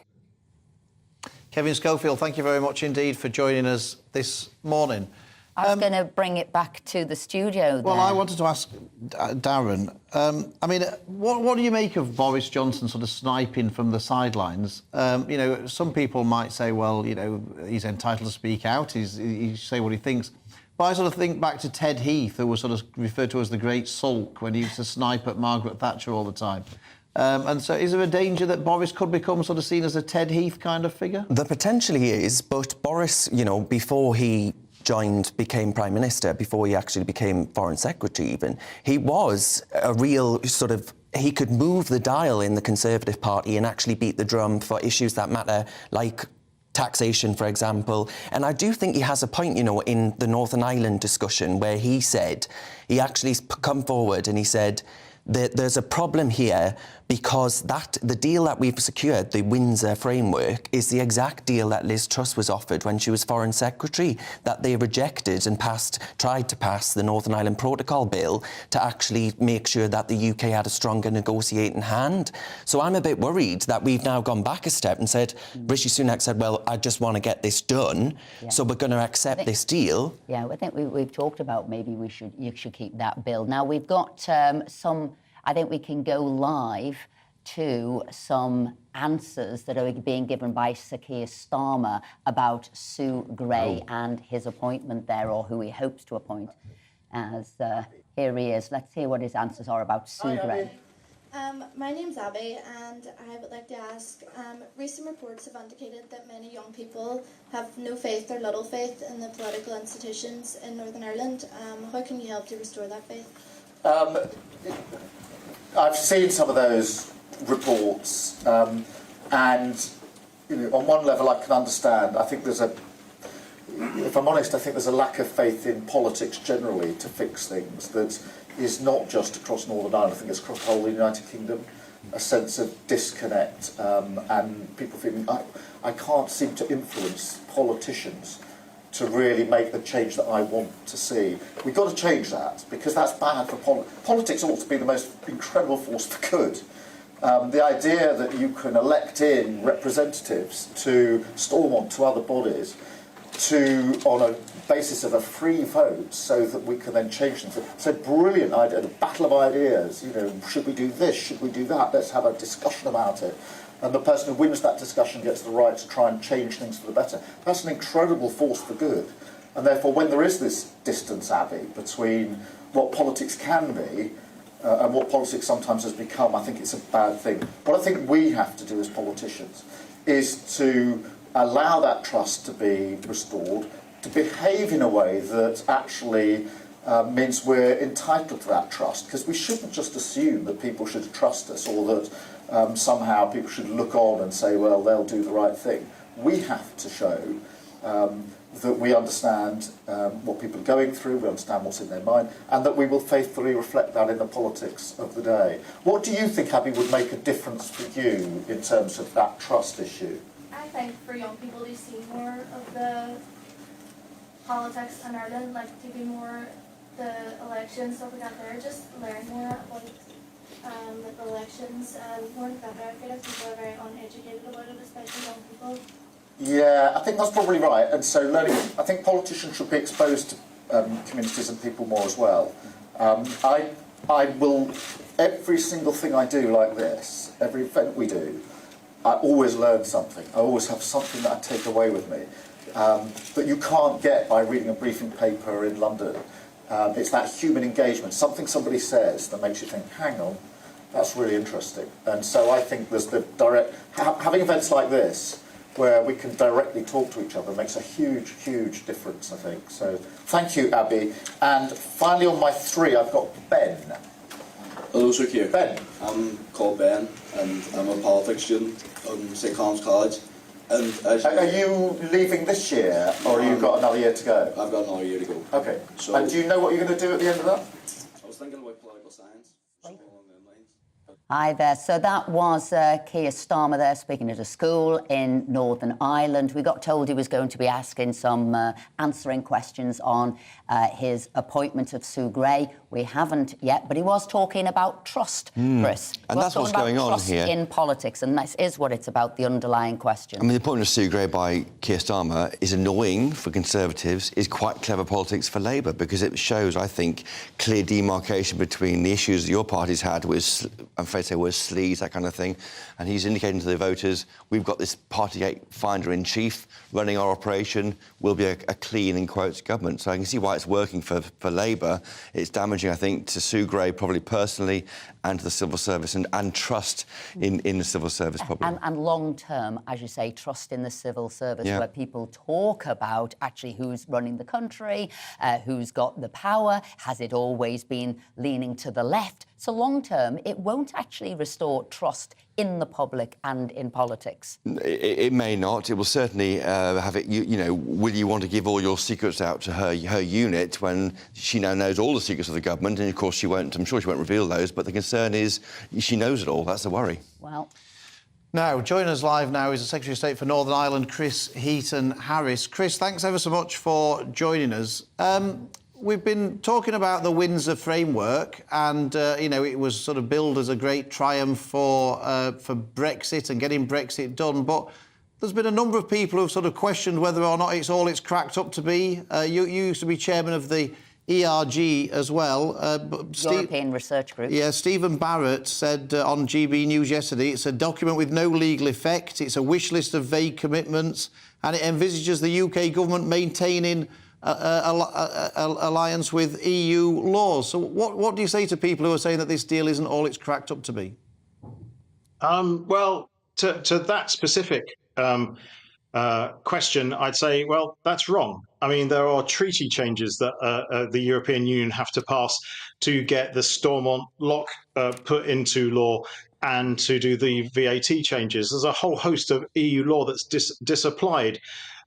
Kevin Schofield, thank you very much indeed for joining us this morning. I was going to bring it back to the studio. Well, I wanted to ask Darren, I mean, what do you make of Boris Johnson sort of sniping from the sidelines? You know, some people might say, well, you know, he's entitled to speak out, he say what he thinks. But I sort of think back to Ted Heath, who was sort of referred to as the Great Sulk when he used to snipe at Margaret Thatcher all the time. And so is there a danger that Boris could become sort of seen as a Ted Heath kind of figure? There potentially is, but Boris, you know, before he became Prime Minister, before he actually became Foreign Secretary even, he was a real sort of, he could move the dial in the Conservative Party and actually beat the drum for issues that matter, like taxation, for example. And I do think he has a point, you know, in the Northern Ireland discussion where he said, he actually come forward and he said, there's a problem here because the deal that we've secured, the Windsor framework, is the exact deal that Liz Truss was offered when she was Foreign Secretary, that they rejected and tried to pass the Northern Ireland Protocol Bill to actually make sure that the UK had a stronger negotiating hand. So I'm a bit worried that we've now gone back a step and said, Rishi Sunak said, well, I just want to get this done, so we're going to accept this deal. Yeah, I think we've talked about maybe you should keep that bill. Now, we've got I think we can go live to some answers that are being given by Sir Keir Starmer about Sue Gray and his appointment there, or who he hopes to appoint. As here he is. Let's hear what his answers are about Sue Gray. My name's Abby, and I would like to ask, recent reports have indicated that many young people have no faith or little faith in the political institutions in Northern Ireland. How can you help to restore that faith? I've seen some of those reports, and you know, on one level I can understand. I think if I'm honest, I think there's a lack of faith in politics generally to fix things that is not just across Northern Ireland. I think it's across the whole of the United Kingdom, a sense of disconnect and people feeling, I can't seem to influence politicians to really make the change that I want to see. We've got to change that, because that's bad for politics. Ought to be the most incredible force for good. The idea that you can elect in representatives to storm onto other bodies on a basis of a free vote so that we can then change things. It's a brilliant idea, the battle of ideas. You know, should we do this? Should we do that? Let's have a discussion about it. And the person who wins that discussion gets the right to try and change things for the better. That's an incredible force for good. And therefore, when there is this distance, Abby, between what politics can be and what politics sometimes has become, I think it's a bad thing. What I think we have to do as politicians is to allow that trust to be restored, to behave in a way that actually means we're entitled to that trust, because we shouldn't just assume that people should trust us, or that somehow people should look on and say, well, they'll do the right thing. We have to show that we understand what people are going through, we understand what's in their mind, and that we will faithfully reflect that in the politics of the day. What do you think, Abby, would make a difference for you in terms of that trust issue? I think for young people to see more of the politics in Ireland, like to be more the elections, stuff like that there, just learn more about elections, and more than that, I feel like people are very uneducated about it, especially young people. Yeah, I think that's probably right. And so I think politicians should be exposed to communities and people more as well. I will, every single thing I do like this, every event we do, I always learn something. I always have something that I take away with me that you can't get by reading a briefing paper in London. It's that human engagement, something somebody says that makes you think, hang on, that's really interesting. And so I think there's the having events like this where we can directly talk to each other makes a huge, huge difference, I think. So thank you, Abby. And finally on my 3, I've got Ben. Hello, Sir Keir. Ben. I'm called Ben, and I'm a politics student on St. Columb's College. And are you leaving this year, or have you got another year to go? I've got another year to go. Okay. So, and do you know what you're going to do at the end of that? I was thinking about political science. Something along those lines. Hi there. So that was Keir Starmer there speaking at a school in Northern Ireland. We got told he was going to be asking some answering questions on his appointment of Sue Gray. We haven't yet, but he was talking about trust, Chris. And that's what's going on here. In politics, and this is what it's about, the underlying question. I mean, the appointment of Sue Gray by Keir Starmer is annoying for Conservatives, is quite clever politics for Labour, because it shows, I think, clear demarcation between the issues that your party's had with, I'm afraid to say, with sleaze, that kind of thing, and he's indicating to the voters, we've got this Partygate finder-in-chief running our operation, we'll be a clean, in quotes, government. So I can see why it's working for Labour. It's damaging, I think, to Sue Gray, probably personally, and to the civil service, and trust in the civil service, probably. And long-term, as you say, trust in the civil service, where people talk about actually who's running the country, who's got the power, has it always been leaning to the left? So long-term, it won't actually restore trust in the public and in politics. It may not. It will certainly have it. You know, will you want to give all your secrets out to her unit when she now knows all the secrets of the government? And of course, she won't. I'm sure she won't reveal those. But the concern is she knows it all. That's the worry. Well. Now, joining us live now is the Secretary of State for Northern Ireland, Chris Heaton-Harris. Chris, thanks ever so much for joining us. We've been talking about the Windsor framework, and you know, it was sort of billed as a great triumph for Brexit and getting Brexit done. But there's been a number of people who've sort of questioned whether or not it's all it's cracked up to be. You used to be chairman of the ERG as well. European Research Group. Yeah, Stephen Barrett said on GB News yesterday, it's a document with no legal effect, it's a wish list of vague commitments, and it envisages the UK government maintaining alliance with EU laws. So what do you say to people who are saying that this deal isn't all it's cracked up to be? Well, to that specific question, I'd say, well, that's wrong. I mean, there are treaty changes that the European Union have to pass to get the Stormont lock put into law and to do the VAT changes. There's a whole host of EU law that's disapplied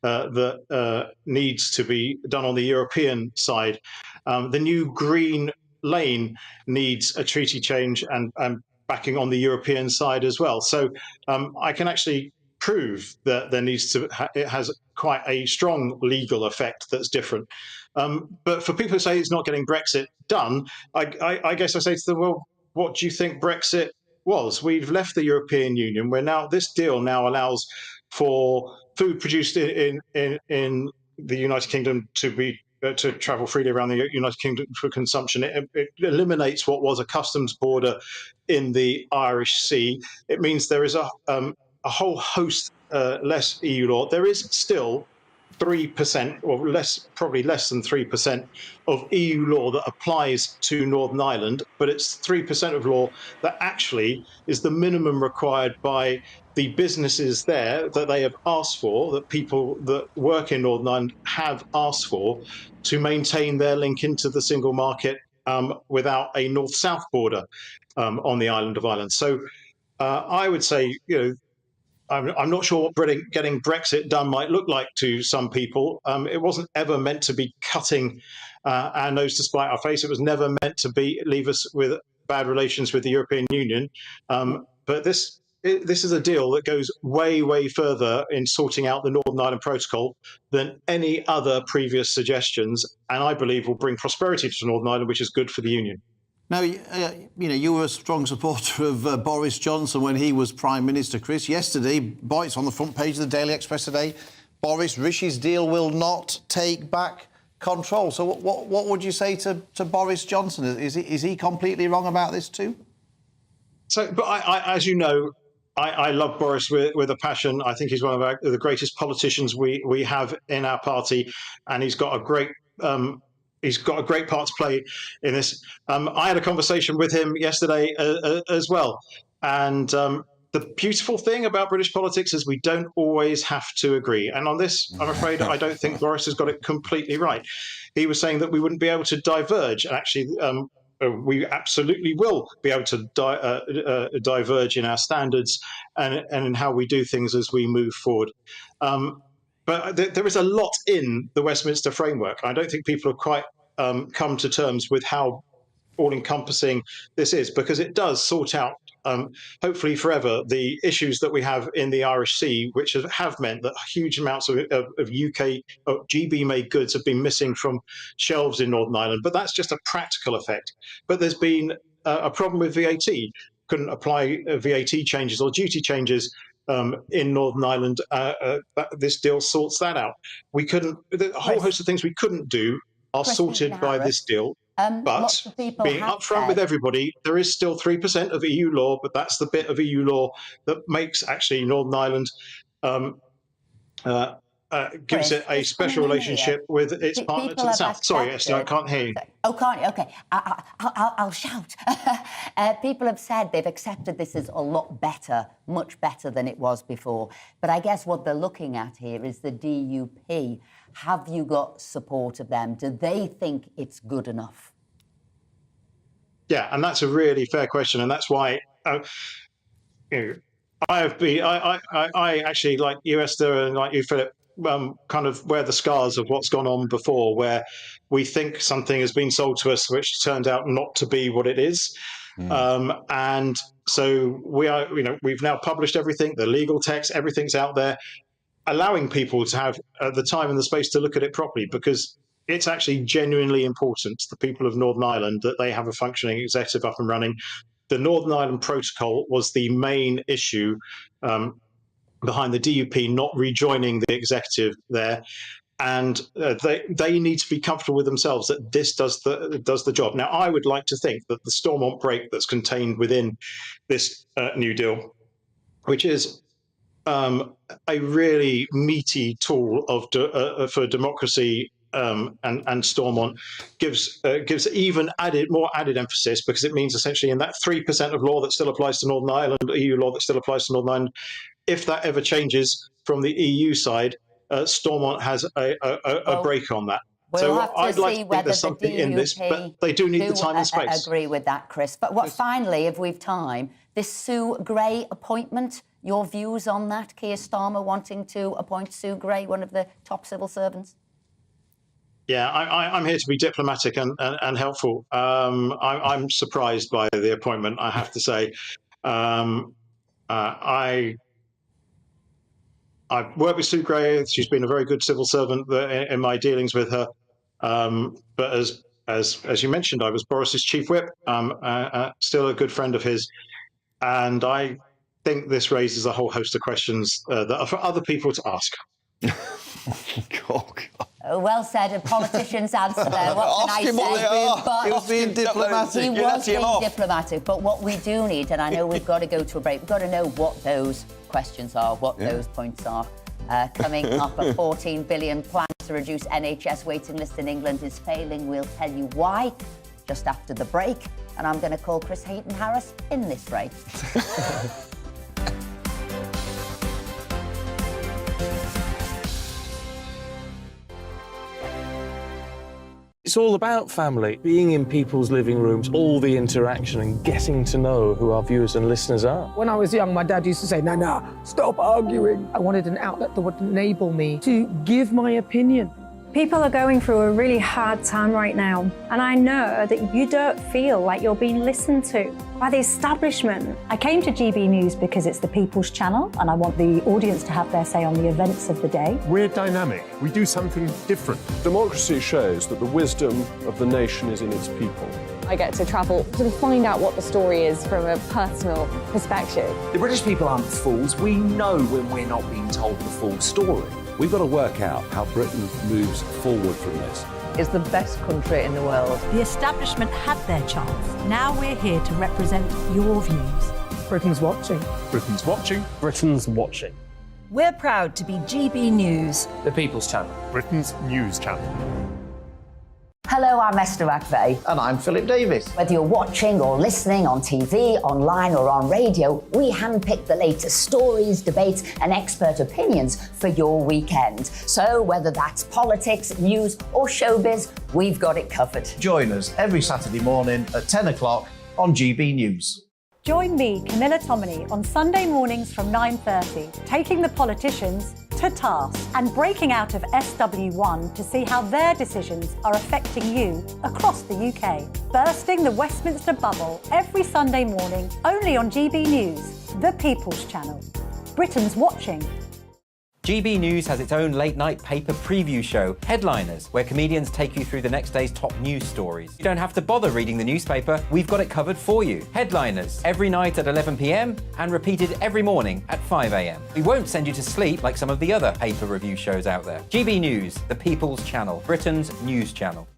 that needs to be done on the European side. The new Green Lane needs a treaty change and backing on the European side as well. So I can actually prove that there needs to, it has quite a strong legal effect that's different. But for people who say it's not getting Brexit done, I guess I say to them, well, what do you think Brexit was? We've left the European Union. This deal now allows for food produced in the United Kingdom to travel freely around the United Kingdom for consumption. It eliminates what was a customs border in the Irish Sea. It means there is a whole host less EU law. There is still 3%, or probably less than 3% of EU law that applies to Northern Ireland, but it's 3% of law that actually is the minimum required by the businesses there that they have asked for, that people that work in Northern Ireland have asked for to maintain their link into the single market without a north-south border on the island of Ireland. So I would say, you know, I'm not sure what getting Brexit done might look like to some people. It wasn't ever meant to be cutting our nose to spite our face. It was never meant to leave us with bad relations with the European Union. But this is a deal that goes way, way further in sorting out the Northern Ireland Protocol than any other previous suggestions, and I believe will bring prosperity to Northern Ireland, which is good for the Union. Now, you were a strong supporter of Boris Johnson when he was Prime Minister, Chris. Yesterday, it's on the front page of the Daily Express today, Rishi's deal will not take back control. So what would you say to Boris Johnson? Is he completely wrong about this too? So, but I as you know, I love Boris with a passion. I think he's one of the greatest politicians we have in our party, and he's got a great part to play in this. I had a conversation with him yesterday as well, and the beautiful thing about British politics is we don't always have to agree. And on this, I'm afraid I don't think Boris has got it completely right. He was saying that we wouldn't be able to diverge, and actually we absolutely will be able to diverge in our standards and in how we do things as we move forward. But there is a lot in the Westminster framework. I don't think people have quite come to terms with how all-encompassing this is, because it does sort out, hopefully forever, the issues that we have in the Irish Sea, which have meant that huge amounts of UK GB-made goods have been missing from shelves in Northern Ireland. But that's just a practical effect. But there's been a problem with VAT. Couldn't apply VAT changes or duty changes in Northern Ireland. This deal sorts that out. We couldn't. A whole host of things we couldn't do are sorted by this deal. But being upfront with everybody, there is still 3% of EU law, but that's the bit of EU law that makes actually Northern Ireland gives it a special relationship with its partner to the south. Sorry, Esther, I can't hear you. Oh, can't you? OK. I'll shout. People have said they've accepted this is a lot better, much better than it was before. But I guess what they're looking at here is the DUP. Have you got support of them? Do they think it's good enough? Yeah, and that's a really fair question, and that's why I actually, like you, Esther, and like you, Philip, kind of wear the scars of what's gone on before, where we think something has been sold to us which turned out not to be what it is. And so we've now published everything, the legal text, everything's out there, allowing people to have the time and the space to look at it properly, because it's actually genuinely important to the people of Northern Ireland that they have a functioning executive up and running. The Northern Ireland Protocol was the main issue behind the DUP not rejoining the executive there. And they need to be comfortable with themselves that this does the job. Now, I would like to think that the Stormont break that's contained within this New Deal, which is a really meaty tool for democracy, and Stormont gives even more added emphasis, because it means essentially in that 3% of law that still applies to Northern Ireland, EU law that still applies to Northern Ireland, if that ever changes from the EU side, Stormont has a break on that. We'll have to I'd like see to think there's something in this, but they do need the time and space. I agree with that, Chris. But finally, if we've time, this Sue Gray appointment, your views on that? Keir Starmer wanting to appoint Sue Gray, one of the top civil servants? Yeah, I'm here to be diplomatic and helpful. I'm surprised by the appointment, I have to say. I've worked with Sue Gray. She's been a very good civil servant in my dealings with her. But as you mentioned, I was Boris's chief whip, still a good friend of his. And I think this raises a whole host of questions that are for other people to ask. Well said, a politician's answer there. What can I say? He was being diplomatic. He was being diplomatic. But what we do need, and I know we've got to go to a break, we've got to know what those questions are, what those points are. Coming up, a £14 billion plan to reduce NHS waiting list in England is failing. We'll tell you why just after the break. And I'm going to call Chris Hayton-Harris in this race. It's all about family, being in people's living rooms, all the interaction and getting to know who our viewers and listeners are. When I was young, my dad used to say, no, stop arguing. I wanted an outlet that would enable me to give my opinion. People are going through a really hard time right now, and I know that you don't feel like you're being listened to by the establishment. I came to GB News because it's the People's Channel, and I want the audience to have their say on the events of the day. We're dynamic. We do something different. Democracy shows that the wisdom of the nation is in its people. I get to travel to find out what the story is from a personal perspective. The British people aren't fools. We know when we're not being told the full story. We've got to work out how Britain moves forward from this. Is the best country in the world. The establishment had their chance. Now we're here to represent your views. Britain's watching. Britain's watching. Britain's watching. We're proud to be GB News. The People's Channel. Britain's news channel. Hello, I'm Esther McVeigh. And I'm Philip Davis. Whether you're watching or listening on TV, online or on radio, we handpick the latest stories, debates and expert opinions for your weekend. So whether that's politics, news or showbiz, we've got it covered. Join us every Saturday morning at 10 o'clock on GB News. Join me, Camilla Tominey, on Sunday mornings from 9:30, taking the politicians to task and breaking out of SW1 to see how their decisions are affecting you across the UK. Bursting the Westminster bubble every Sunday morning, only on GB News, the People's Channel. Britain's watching. GB News has its own late-night paper preview show, Headliners, where comedians take you through the next day's top news stories. You don't have to bother reading the newspaper, we've got it covered for you. Headliners, every night at 11 p.m. and repeated every morning at 5 a.m. We won't send you to sleep like some of the other paper review shows out there. GB News, the People's Channel, Britain's news channel.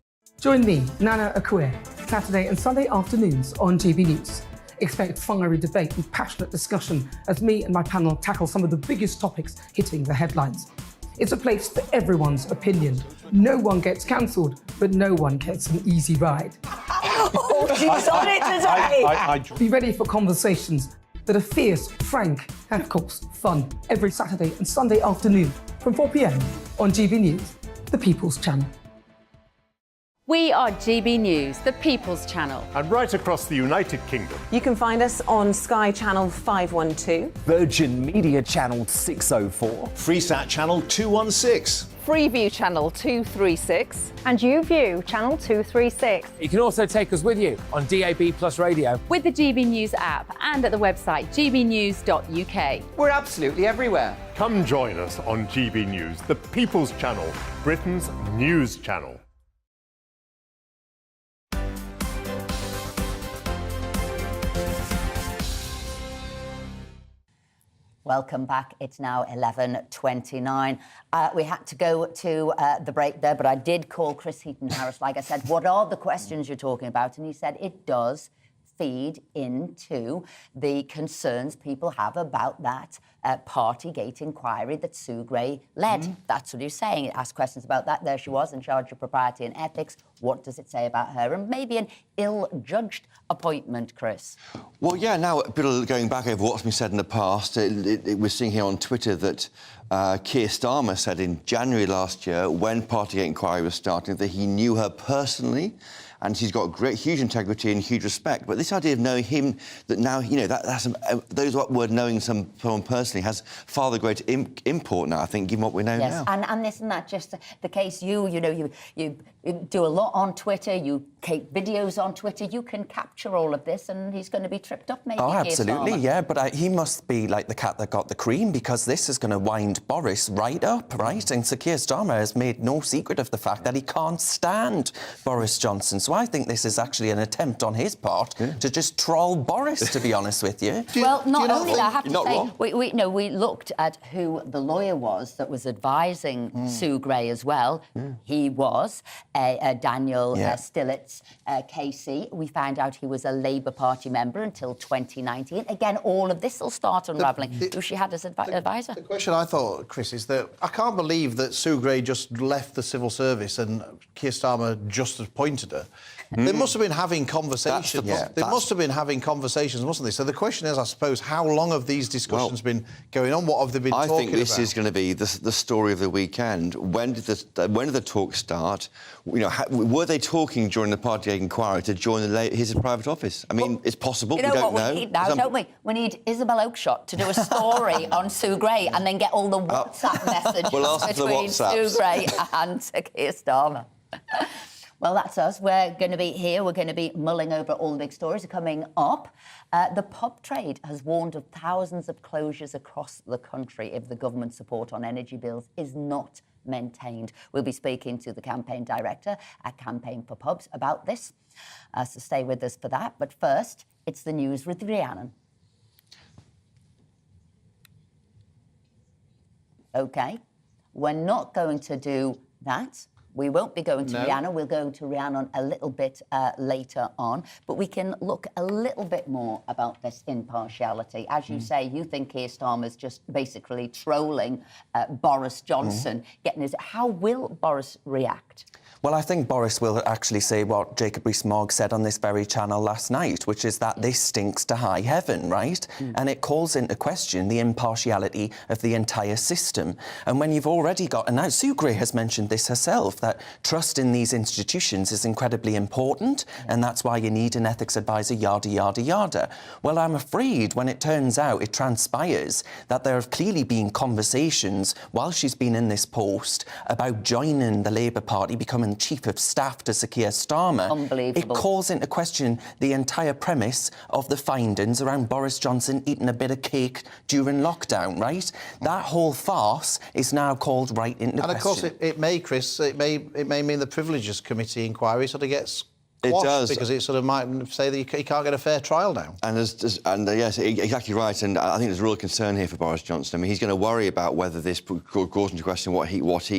Join me, Nana Akue, Saturday and Sunday afternoons on GB News. Expect fiery debate and passionate discussion as me and my panel tackle some of the biggest topics hitting the headlines. It's a place for everyone's opinion. No one gets cancelled, but no one gets an easy ride. Oh, she's on it today! Be ready for conversations that are fierce, frank, and of course, fun. Every Saturday and Sunday afternoon from 4 p.m. on GB News, the People's Channel. We are GB News, the People's Channel. And right across the United Kingdom. You can find us on Sky Channel 512. Virgin Media Channel 604. Freesat Channel 216. Freeview Channel 236. And YouView, Channel 236. You can also take us with you on DAB Plus Radio. With the GB News app and at the website gbnews.uk. We're absolutely everywhere. Come join us on GB News, the People's Channel, Britain's news channel. Welcome back. It's now 11:29. We had to go to the break there, but I did call Chris Heaton-Harris. Like I said, what are the questions you're talking about? And he said it does feed into the concerns people have about that Partygate inquiry that Sue Gray led. That's what he's saying. It asked questions about that. There she was in charge of propriety and ethics. What does it say about her? And maybe an ill-judged appointment, Chris. Well, yeah, now a bit of going back over what's been said in the past, we're seeing here on Twitter that Keir Starmer said in January last year, when Partygate inquiry was starting, that he knew her personally, and she's got huge integrity and huge respect. But this idea of knowing him, that now, you know, that's those word knowing someone personally has far the greater import now, I think, given what we know now. And isn't that just the case? You do a lot on Twitter, you keep videos on Twitter, you can capture all of this, and he's going to be tripped up, maybe. Oh, absolutely, yeah, but he must be like the cat that got the cream, because this is going to wind Boris right up, right? And Sir Keir Starmer has made no secret of the fact that he can't stand Boris Johnson. So I think this is actually an attempt on his part to just troll Boris, to be honest with you. Well, not only that, I have to say, we looked at who the lawyer was that was advising Sue Gray as well. He was Daniel Stillitz KC. We found out he was a Labour Party member until 2019. Again, all of this will start unravelling who she had as advisor. The question I thought, Chris, is that I can't believe that Sue Gray just left the civil service and Keir Starmer just appointed her. They must have been having conversations. They must have been having conversations, mustn't they? So the question is, I suppose, how long have these discussions been going on? What have they been talking about? I think this is going to be the story of the weekend. When did the talk start? You know, were they talking during the Partygate inquiry to join his private office? I mean, it's possible. You know we don't what know. We need now, don't we? We need Isabel Oakeshott to do a story on Sue Gray and then get all the WhatsApp messages between Sue Gray and Keir Starmer. Well, that's us. We're going to be here. We're going to be mulling over all the big stories coming up. The pub trade has warned of thousands of closures across the country if the government support on energy bills is not maintained. We'll be speaking to the campaign director at Campaign for Pubs about this. So stay with us for that. But first, it's the news with Rhiannon. OK, we're not going to do that. We won't be going to Rhiannon. We'll go to Rhiannon a little bit later on. But we can look a little bit more about this impartiality. As you say, you think Keir Starmer's just basically trolling Boris Johnson, getting his... How will Boris react? Well, I think Boris will actually say what Jacob Rees-Mogg said on this very channel last night, which is that this stinks to high heaven, right? And it calls into question the impartiality of the entire system. And when you've already got... And now Sue Gray has mentioned this herself, that trust in these institutions is incredibly important, and that's why you need an ethics advisor, yada, yada, yada. Well, I'm afraid when it turns out, it transpires, that there have clearly been conversations while she's been in this post about joining the Labour Party, becoming Chief of Staff to Sir Keir Starmer. Unbelievable. It calls into question the entire premise of the findings around Boris Johnson eating a bit of cake during lockdown, right? That whole farce is now called right into question. And of course, it may, Chris, it may mean the Privileges Committee inquiry sort of gets quashed, it does, because it sort of might say that he can't get a fair trial now. And yes, exactly right. And I think there's a real concern here for Boris Johnson. I mean, he's going to worry about whether this calls into question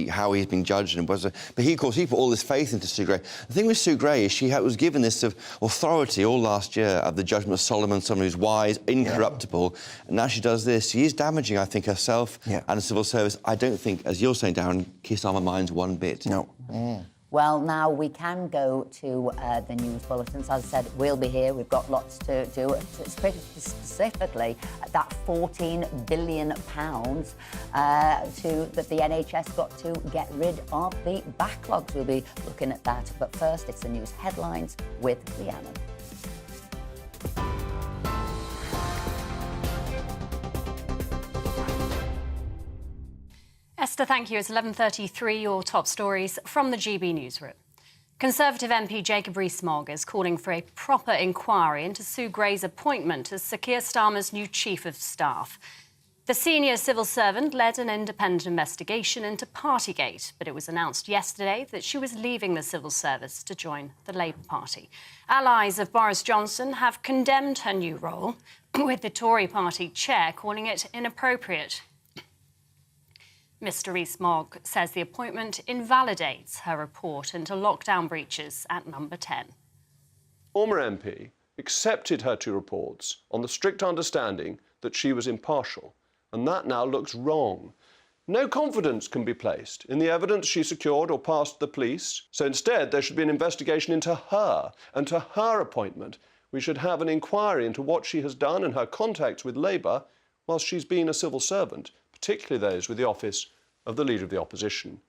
how he's been judged, and whether. But he, of course, he put all this faith into Sue Gray. The thing with Sue Gray is she was given this authority all last year of the judgment of Solomon, someone who's wise, incorruptible, and now she does this. She is damaging, I think, herself and the civil service. I don't think, as you're saying, Darren, Keir Starmer minds one bit. No. Well, now we can go to the news bulletins. As I said, we'll be here. We've got lots to do. Specifically, that £14 billion that the NHS got to get rid of the backlogs. We'll be looking at that. But first, it's the news headlines with Rhiannon. Esther, thank you. It's 11:33, your top stories from the GB newsroom. Conservative MP Jacob Rees-Mogg is calling for a proper inquiry into Sue Gray's appointment as Sir Keir Starmer's new Chief of Staff. The senior civil servant led an independent investigation into Partygate, but it was announced yesterday that she was leaving the civil service to join the Labour Party. Allies of Boris Johnson have condemned her new role, with the Tory party chair calling it inappropriate. Mr Rees-Mogg says the appointment invalidates her report into lockdown breaches at Number 10. Former MP accepted her two reports on the strict understanding that she was impartial, and that now looks wrong. No confidence can be placed in the evidence she secured or passed to the police, so instead there should be an investigation into her and to her appointment. We should have an inquiry into what she has done and her contacts with Labour whilst she's been a civil servant, particularly those with the office of the Leader of the Opposition.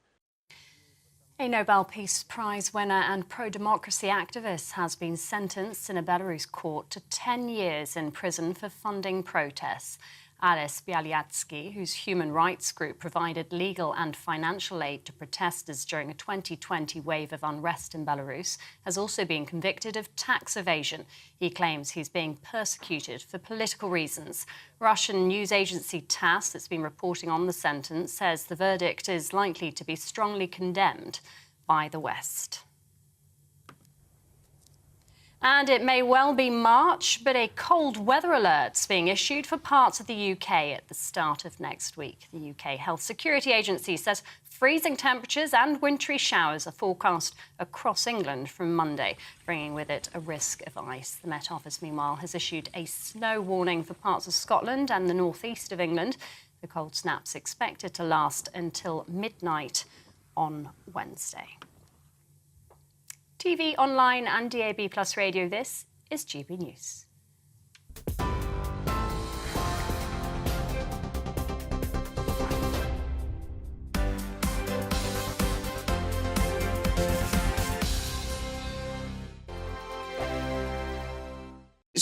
A Nobel Peace Prize winner and pro-democracy activist has been sentenced in a Belarus court to 10 years in prison for funding protests. Alice Bialyatsky, whose human rights group provided legal and financial aid to protesters during a 2020 wave of unrest in Belarus, has also been convicted of tax evasion. He claims he's being persecuted for political reasons. Russian news agency TASS, that's been reporting on the sentence, says the verdict is likely to be strongly condemned by the West. And it may well be March, but a cold weather alert's being issued for parts of the UK at the start of next week. The UK Health Security Agency says freezing temperatures and wintry showers are forecast across England from Monday, bringing with it a risk of ice. The Met Office, meanwhile, has issued a snow warning for parts of Scotland and the northeast of England. The cold snap's expected to last until midnight on Wednesday. TV, online and DAB+ radio, this is GB News.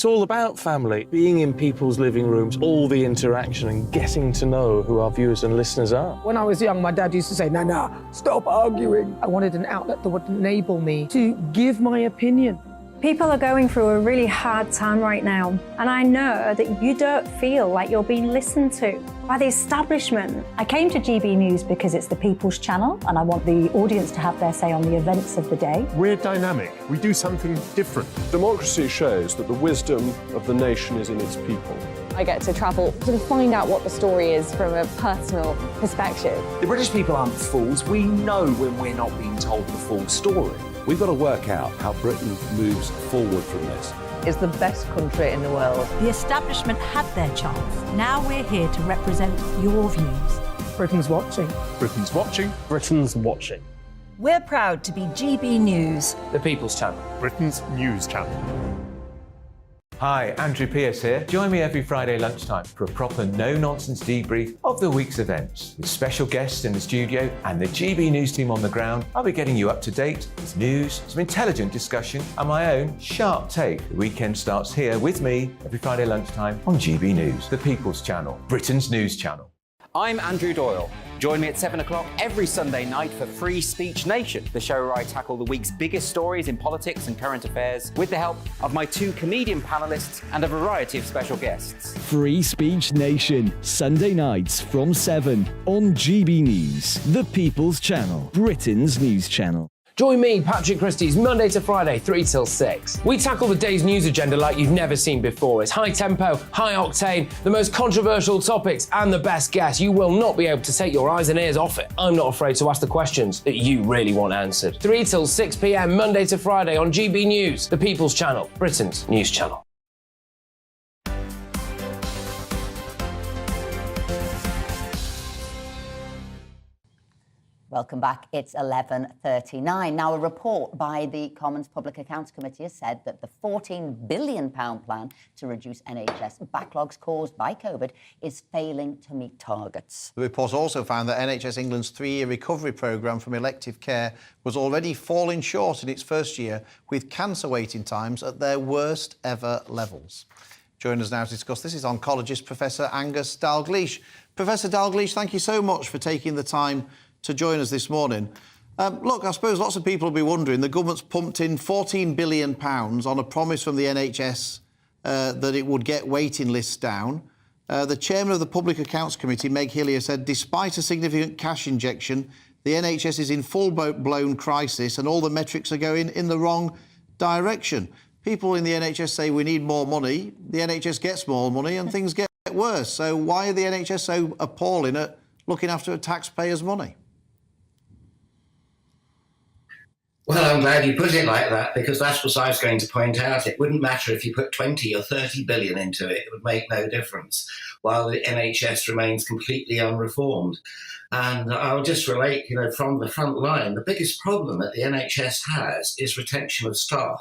It's all about family, being in people's living rooms, all the interaction and getting to know who our viewers and listeners are. When I was young, my dad used to say, "Nana, stop arguing." I wanted an outlet that would enable me to give my opinion. People are going through a really hard time right now, and I know that you don't feel like you're being listened to by the establishment. I came to GB News because it's the people's channel, and I want the audience to have their say on the events of the day. We're dynamic. We do something different. Democracy shows that the wisdom of the nation is in its people. I get to travel to find out what the story is from a personal perspective. The British people aren't fools. We know when we're not being told the full story. We've got to work out how Britain moves forward from this. It's the best country in the world. The establishment had their chance. Now we're here to represent your views. Britain's watching. Britain's watching. Britain's watching. We're proud to be GB News. The People's Channel. Britain's news channel. Hi, Andrew Pierce here. Join me every Friday lunchtime for a proper no-nonsense debrief of the week's events. With special guests in the studio and the GB News team on the ground, I'll be getting you up to date with news, some intelligent discussion and my own sharp take. The weekend starts here with me every Friday lunchtime on GB News, the People's Channel, Britain's news channel. I'm Andrew Doyle. Join me at 7 o'clock every Sunday night for Free Speech Nation, the show where I tackle the week's biggest stories in politics and current affairs with the help of my 2 comedian panellists and a variety of special guests. Free Speech Nation, Sunday nights from 7 on GB News, the People's Channel, Britain's news channel. Join me, Patrick Christie's, Monday to Friday, 3 till 6. We tackle the day's news agenda like you've never seen before. It's high tempo, high octane, the most controversial topics, and the best guests. You will not be able to take your eyes and ears off it. I'm not afraid to ask the questions that you really want answered. 3 till 6 p.m, Monday to Friday on GB News, the People's Channel, Britain's news channel. Welcome back. It's 11:39. Now, a report by the Commons Public Accounts Committee has said that the £14 billion plan to reduce NHS backlogs caused by COVID is failing to meet targets. The report also found that NHS England's 3-year recovery programme from elective care was already falling short in its first year, with cancer waiting times at their worst ever levels. Joining us now to discuss this is oncologist Professor Angus Dalgleish. Professor Dalgleish, thank you so much for taking the time to join us this morning. Look, I suppose lots of people will be wondering, the government's pumped in £14 billion on a promise from the NHS that it would get waiting lists down. The chairman of the Public Accounts Committee, Meg Hillier, said despite a significant cash injection, the NHS is in full-blown crisis and all the metrics are going in the wrong direction. People in the NHS say we need more money, the NHS gets more money and things get worse. So why are the NHS so appalling at looking after taxpayers' money? Well, I'm glad you put it like that, because that's what I was going to point out. It wouldn't matter if you put 20 or 30 billion into it. It would make no difference, while the NHS remains completely unreformed. And I'll just relate, from the front line, the biggest problem that the NHS has is retention of staff.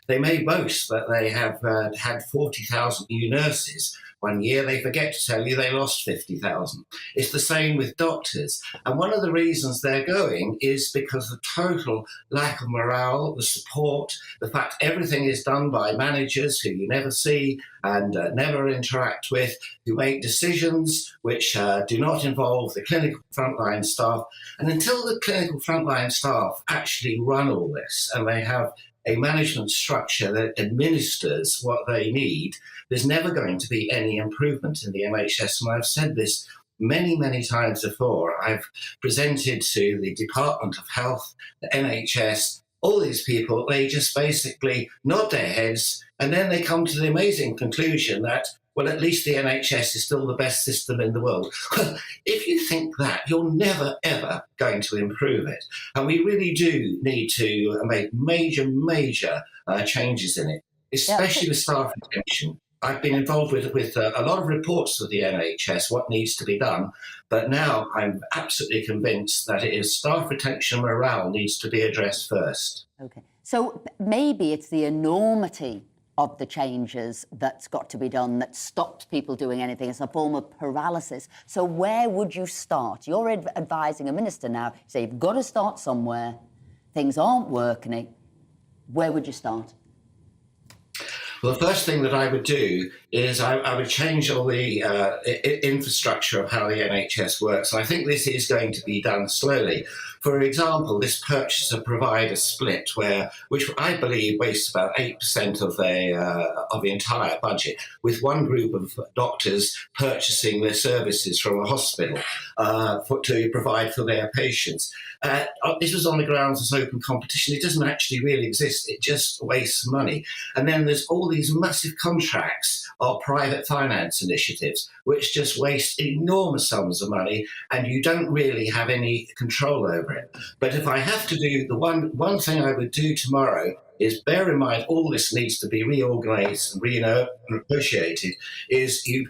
They may boast that they have had 40,000 new nurses. One year they forget to tell you they lost 50,000. It's the same with doctors. And one of the reasons they're going is because the total lack of morale, the support, the fact everything is done by managers who you never see and never interact with, who make decisions which do not involve the clinical frontline staff. And until the clinical frontline staff actually run all this and they have a management structure that administers what they need, there's never going to be any improvement in the NHS. And I've said this many, many times before. I've presented to the Department of Health, the NHS, all these people, they just basically nod their heads and then they come to the amazing conclusion that, well, at least the NHS is still the best system in the world. Well, if you think that, you're never, ever going to improve it. And we really do need to make major changes in it, especially with staff retention. I've been involved with a lot of reports of the NHS, what needs to be done, but now I'm absolutely convinced that it is staff retention morale needs to be addressed first. OK. So maybe it's the enormity of the changes that's got to be done that stops people doing anything. It's a form of paralysis. So where would you start? You're advising a minister now. You say you've got to start somewhere. Things aren't working. Where would you start? Well, the first thing that I would do is I would change all the infrastructure of how the NHS works. And I think this is going to be done slowly. For example, this purchaser-provider split, which I believe wastes about 8% of the entire budget, with one group of doctors purchasing their services from a hospital to provide for their patients. This was on the grounds of open competition. It doesn't actually really exist. It just wastes money. And then there's all these massive contracts of private finance initiatives, which just waste enormous sums of money, and you don't really have any control over it. But if I have to do the one thing I would do tomorrow is bear in mind all this needs to be reorganised and renegotiated,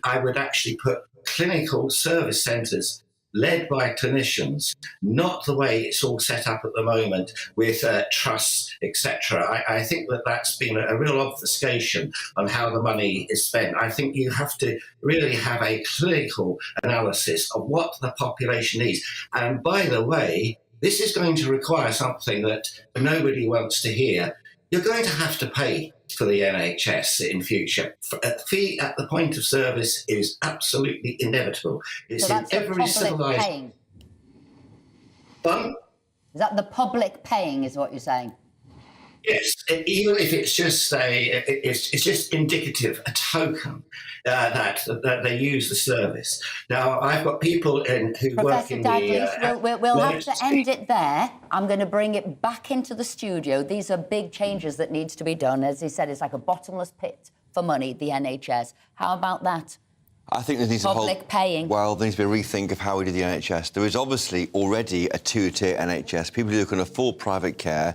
I would actually put clinical service centres led by clinicians, not the way it's all set up at the moment with trusts, etc. I think that's been a real obfuscation on how the money is spent. I think you have to really have a clinical analysis of what the population needs. And by the way, this is going to require something that nobody wants to hear. You're going to have to pay for the NHS in future. A fee at the point of service is absolutely inevitable. It's so that's in every civilised. Paying. Pardon? Is that the public paying, is what you're saying? Yes, even if it's just it's just indicative, a token that they use the service. Now, I've got people who work in we'll have to end it there. I'm going to bring it back into the studio. These are big changes that needs to be done. As he said, it's like a bottomless pit for money, the NHS. How about that? I think there needs paying. Well, there needs to be a rethink of how we do the NHS. There is obviously already a two-tier NHS. People who can afford private care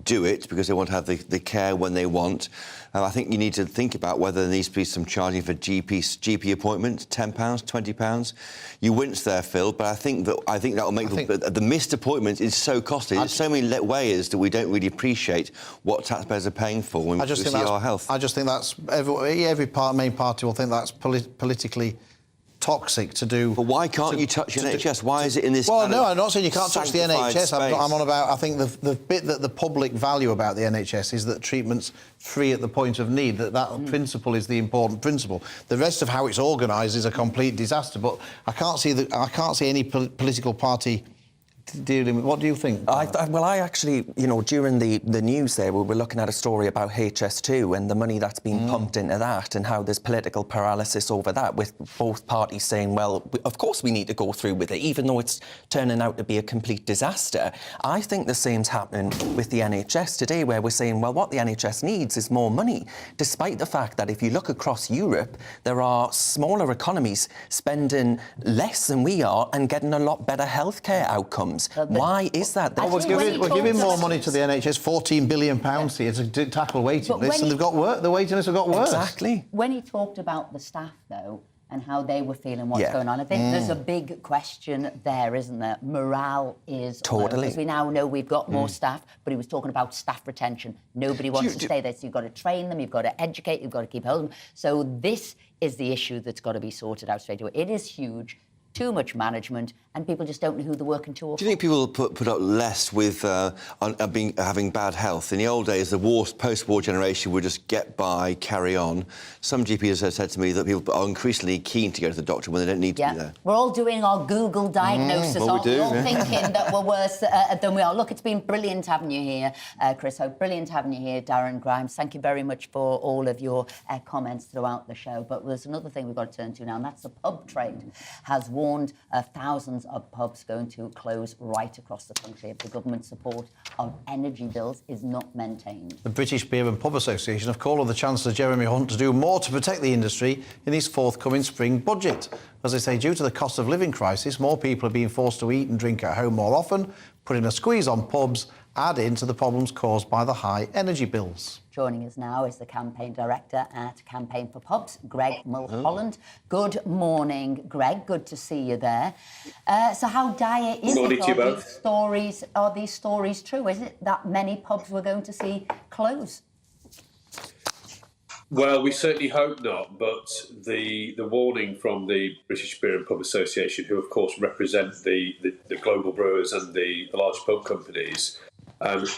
do it because they want to have the care when they want. I think you need to think about whether there needs to be some charging for GP appointments, £10, £20. You wince there, Phil, but I think that will make the missed appointments is so costly. There's so many ways that we don't really appreciate what taxpayers are paying for when we see our health. I just think that's main party will think that's politically toxic to do. But why can't you touch the NHS? Why is it in this? Well, no, I'm not saying you can't touch the NHS. I'm on about. I think the bit that the public value about the NHS is that treatment's free at the point of need. That principle is the important principle. The rest of how it's organised is a complete disaster. But I can't see any political party dealing with. What do you think? I actually, during the news there, we were looking at a story about HS2 and the money that's been pumped into that and how there's political paralysis over that, with both parties saying, well, of course we need to go through with it, even though it's turning out to be a complete disaster. I think the same's happening with the NHS today, where we're saying, well, what the NHS needs is more money, despite the fact that if you look across Europe, there are smaller economies spending less than we are and getting a lot better healthcare outcomes. Why is that? We're giving more money to the NHS, £14 billion here to tackle waiting lists, and the waiting lists have got worse. Exactly. When he talked about the staff, though, and how they were feeling what's going on, I think there's a big question there, isn't there? Morale is totally. Because we now know we've got more staff, but he was talking about staff retention. Nobody wants to stay there, so you've got to train them, you've got to educate, you've got to keep hold of them. So this is the issue that's got to be sorted out straight away. It is huge. Too much management, and people just don't know who they're working to. Do you think people put up less with having bad health? In the old days, the post-war generation would just get by, carry on. Some GPs have said to me that people are increasingly keen to go to the doctor when they don't need to be there. We're all doing our Google diagnosis, aren't we? All thinking that we're worse than we are. Look, it's been brilliant having you here, Chris Hope. Brilliant having you here, Darren Grimes. Thank you very much for all of your comments throughout the show. But there's another thing we've got to turn to now, and that's the pub trade has warned thousands of pubs going to close right across the country if the government support of energy bills is not maintained. The British Beer and Pub Association have called on the Chancellor Jeremy Hunt to do more to protect the industry in his forthcoming spring budget. As they say, due to the cost of living crisis, more people are being forced to eat and drink at home more often, putting a squeeze on pubs, adding to the problems caused by the high energy bills. Joining us now is the campaign director at Campaign for Pubs, Greg Mulholland. Good morning, Greg. Good to see you there. So how dire is it? Are these stories true? Is it that many pubs we're going to see close? Well, we certainly hope not, but the warning from the British Beer and Pub Association, who of course represent the global brewers and the large pub companies,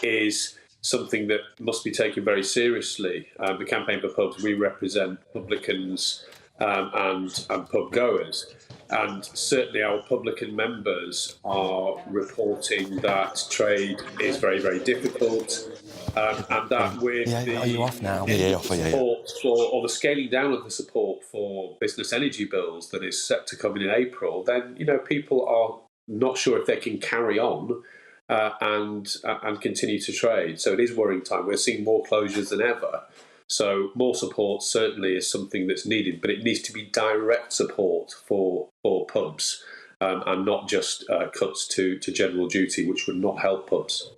is something that must be taken very seriously. The Campaign for Pubs, we represent publicans and pub goers. And certainly our publican members are reporting that trade is very, very difficult, and that with the are you off now? support for, or the scaling down of the support for business energy bills that is set to come in April, then people are not sure if they can carry on and continue to trade. So it is worrying time. We're seeing more closures than ever. So more support certainly is something that's needed, but it needs to be direct support for pubs and not just cuts to general duty, which would not help pubs.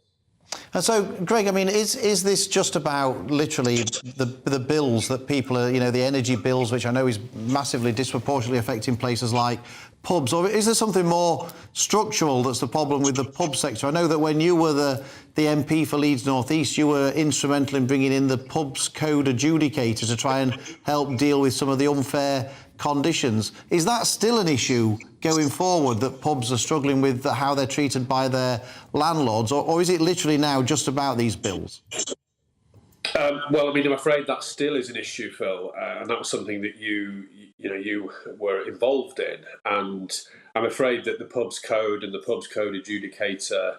And so, Greg, I mean, is this just about literally the bills that people are, the energy bills, which I know is massively disproportionately affecting places like pubs, or is there something more structural that's the problem with the pub sector? I know that when you were the MP for Leeds North East, you were instrumental in bringing in the pubs code adjudicator to try and help deal with some of the unfair conditions. Is that still an issue going forward, that pubs are struggling with how they're treated by their landlords, or is it literally now just about these bills? Well, I mean, I'm afraid that still is an issue, Phil, and that was something that you were involved in. And I'm afraid that the pubs code and the pubs code adjudicator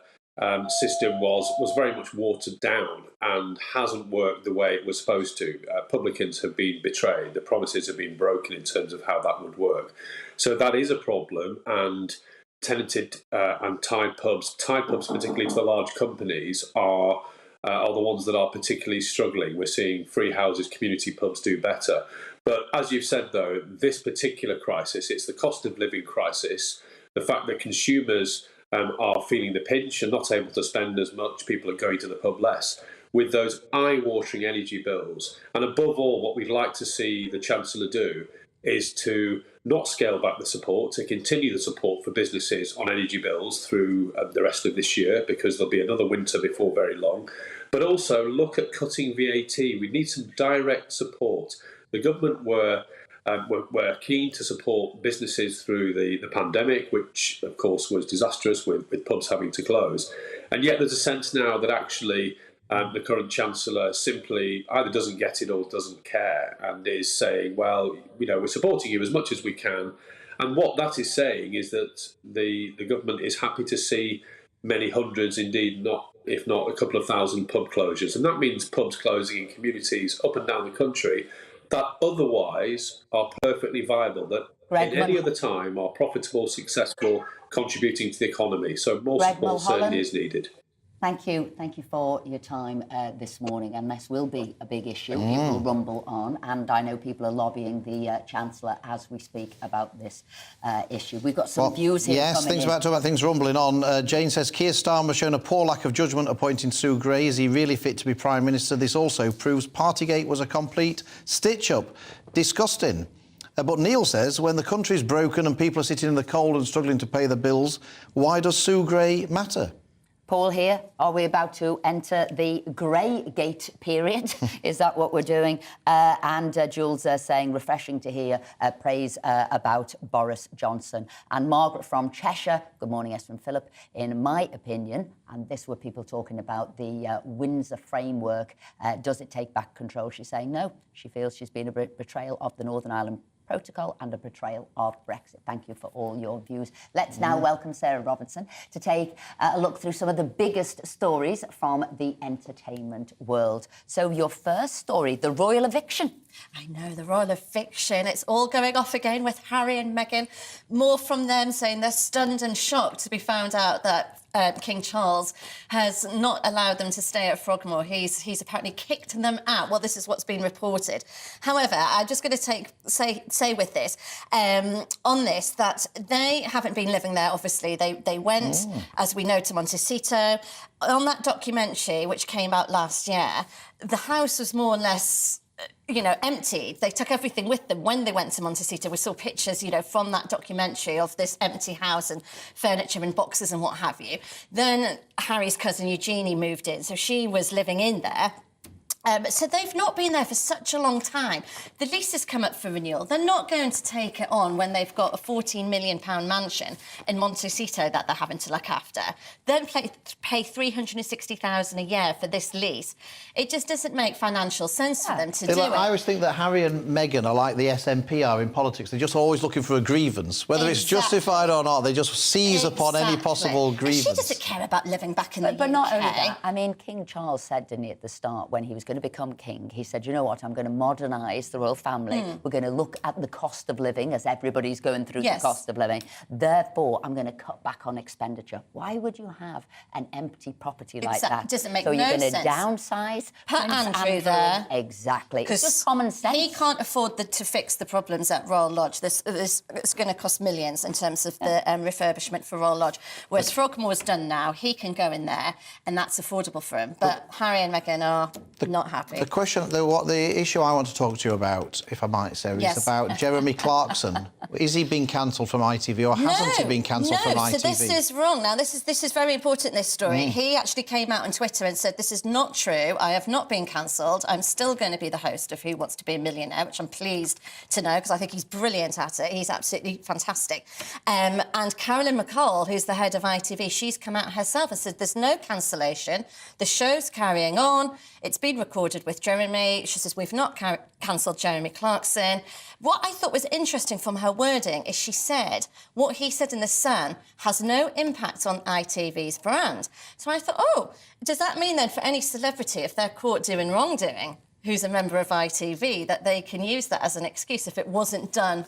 system was very much watered down and hasn't worked the way it was supposed to. Publicans have been betrayed. The promises have been broken in terms of how that would work. So that is a problem, and tenanted and tied pubs particularly to the large companies, are the ones that are particularly struggling. We're seeing free houses, community pubs do better. But as you've said, though, this particular crisis, it's the cost of living crisis, the fact that consumers are feeling the pinch and not able to spend as much, people are going to the pub less, with those eye-watering energy bills. And above all, what we'd like to see the Chancellor do is to not scale back the support, to continue the support for businesses on energy bills through the rest of this year, because there'll be another winter before very long, but also look at cutting VAT. We need some direct support. The government were keen to support businesses through the pandemic, which of course was disastrous with pubs having to close. And yet there's a sense now that actually the current Chancellor simply either doesn't get it or doesn't care, and is saying, well, we're supporting you as much as we can. And what that is saying is that the government is happy to see many hundreds, indeed if not a couple of thousand pub closures. And that means pubs closing in communities up and down the country that otherwise are perfectly viable, that in any other time are profitable, successful, contributing to the economy. So more support certainly is needed. Thank you for your time this morning, and this will be a big issue. It will rumble on, and I know people are lobbying the Chancellor as we speak about this issue. We've got some views here. Yes, things about things rumbling on. Jane says Keir Starmer has shown a poor lack of judgment appointing Sue Gray. Is he really fit to be Prime Minister? This also proves Partygate was a complete stitch-up. Disgusting. But Neil says, when the country's broken and people are sitting in the cold and struggling to pay the bills, why does Sue Gray matter? Paul here, are we about to enter the Greygate period? Is that what we're doing? And Jules saying, refreshing to hear praise about Boris Johnson. And Margaret from Cheshire, good morning, Esther and Philip. In my opinion, and this were people talking about the Windsor framework, does it take back control? She's saying no. She feels she's been a betrayal of the Northern Ireland Protocol and a betrayal of Brexit. Thank you for all your views. Let's now welcome Sarah Robinson to take a look through some of the biggest stories from the entertainment world. So your first story, the royal eviction. I know, the royal eviction. It's all going off again with Harry and Meghan. More from them saying they're stunned and shocked to be found out that King Charles has not allowed them to stay at Frogmore. He's apparently kicked them out. Well, this is what's been reported. However, I'm just going to say with this, on this, that they haven't been living there, obviously. They went, as we know, to Montecito. On that documentary, which came out last year, the house was more or less empty. They took everything with them when they went to Montecito. We saw pictures, from that documentary of this empty house and furniture and boxes and what have you. Then Harry's cousin Eugenie moved in, so she was living in there. So they've not been there for such a long time. The lease has come up for renewal. They're not going to take it on when they've got a £14 million mansion in Montecito that they're having to look after. Then pay $360,000 a year for this lease. It just doesn't make financial sense for them to do it. I always think that Harry and Meghan are like the SNP are in politics. They're just always looking for a grievance. Whether it's justified or not, they just seize upon any possible grievance. And she doesn't care about living back in the UK. But not only that, I mean, King Charles said, didn't he, at the start, when he was going to become king, he said, you know what, I'm going to modernise the royal family. We're going to look at the cost of living as everybody's going through the cost of living. Therefore, I'm going to cut back on expenditure. Why would you have an empty property like that? It doesn't make so no you're going to sense. downsize? Put Andrew there. Exactly. It's just common sense. He can't afford to fix the problems at Royal Lodge. This it's going to cost millions in terms of the refurbishment for Royal Lodge. Whereas Frogmore's done now, he can go in there and that's affordable for him. But Harry and Meghan are not happy. The question, the issue I want to talk to you about, if I might, Sarah, is about Jeremy Clarkson. Is he being cancelled from ITV or hasn't he been cancelled from ITV? So this is wrong. Now, this is very important, this story. He actually came out on Twitter and said, this is not true. I have not been cancelled. I'm still going to be the host of Who Wants to Be a Millionaire, which I'm pleased to know because I think he's brilliant at it. He's absolutely fantastic. And Carolyn McCall, who's the head of ITV, she's come out herself and said there's no cancellation. The show's carrying on. It's been recorded with Jeremy. She says, we've not cancelled Jeremy Clarkson. What I thought was interesting from her wording is she said what he said in The Sun has no impact on ITV's brand. So I thought, oh, does that mean then for any celebrity, if they're caught doing wrongdoing, who's a member of ITV, that they can use that as an excuse if it wasn't done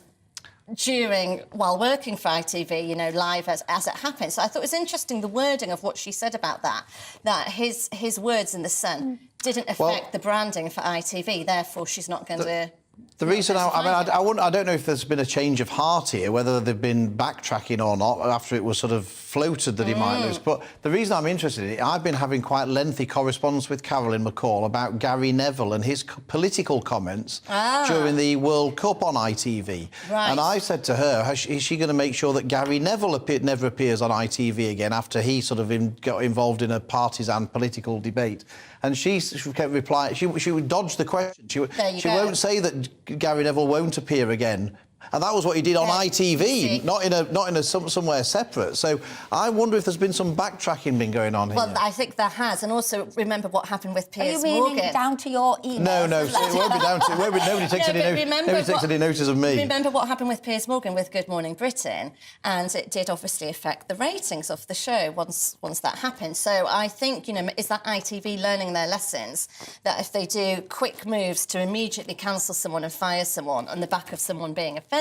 while working for ITV, you know, live as it happened. So I thought it was interesting, the wording of what she said about that his words in The Sun didn't affect the branding for ITV, therefore she's not going to... The reason I don't know if there's been a change of heart here, whether they've been backtracking or not after it was sort of floated that he might lose. But the reason I'm interested in it, I've been having quite lengthy correspondence with Carolyn McCall about Gary Neville and his political comments during the World Cup on ITV. Right. And I said to her, is she going to make sure that Gary Neville never appears on ITV again after he sort of got involved in a partisan political debate? And she kept replying. She would dodge the question. She won't say that Gary Neville won't appear again. And that was what he did on ITV, not in somewhere separate. So I wonder if there's been some backtracking been going on here. Well, I think there has, and also remember what happened with Piers Morgan. Are you meaning down to your email? No, it won't be down to. Nobody takes any notice of me. Remember what happened with Piers Morgan with Good Morning Britain, and it did obviously affect the ratings of the show once that happened. So I think, you know, is that ITV learning their lessons, that if they do quick moves to immediately cancel someone and fire someone on the back of someone being offended.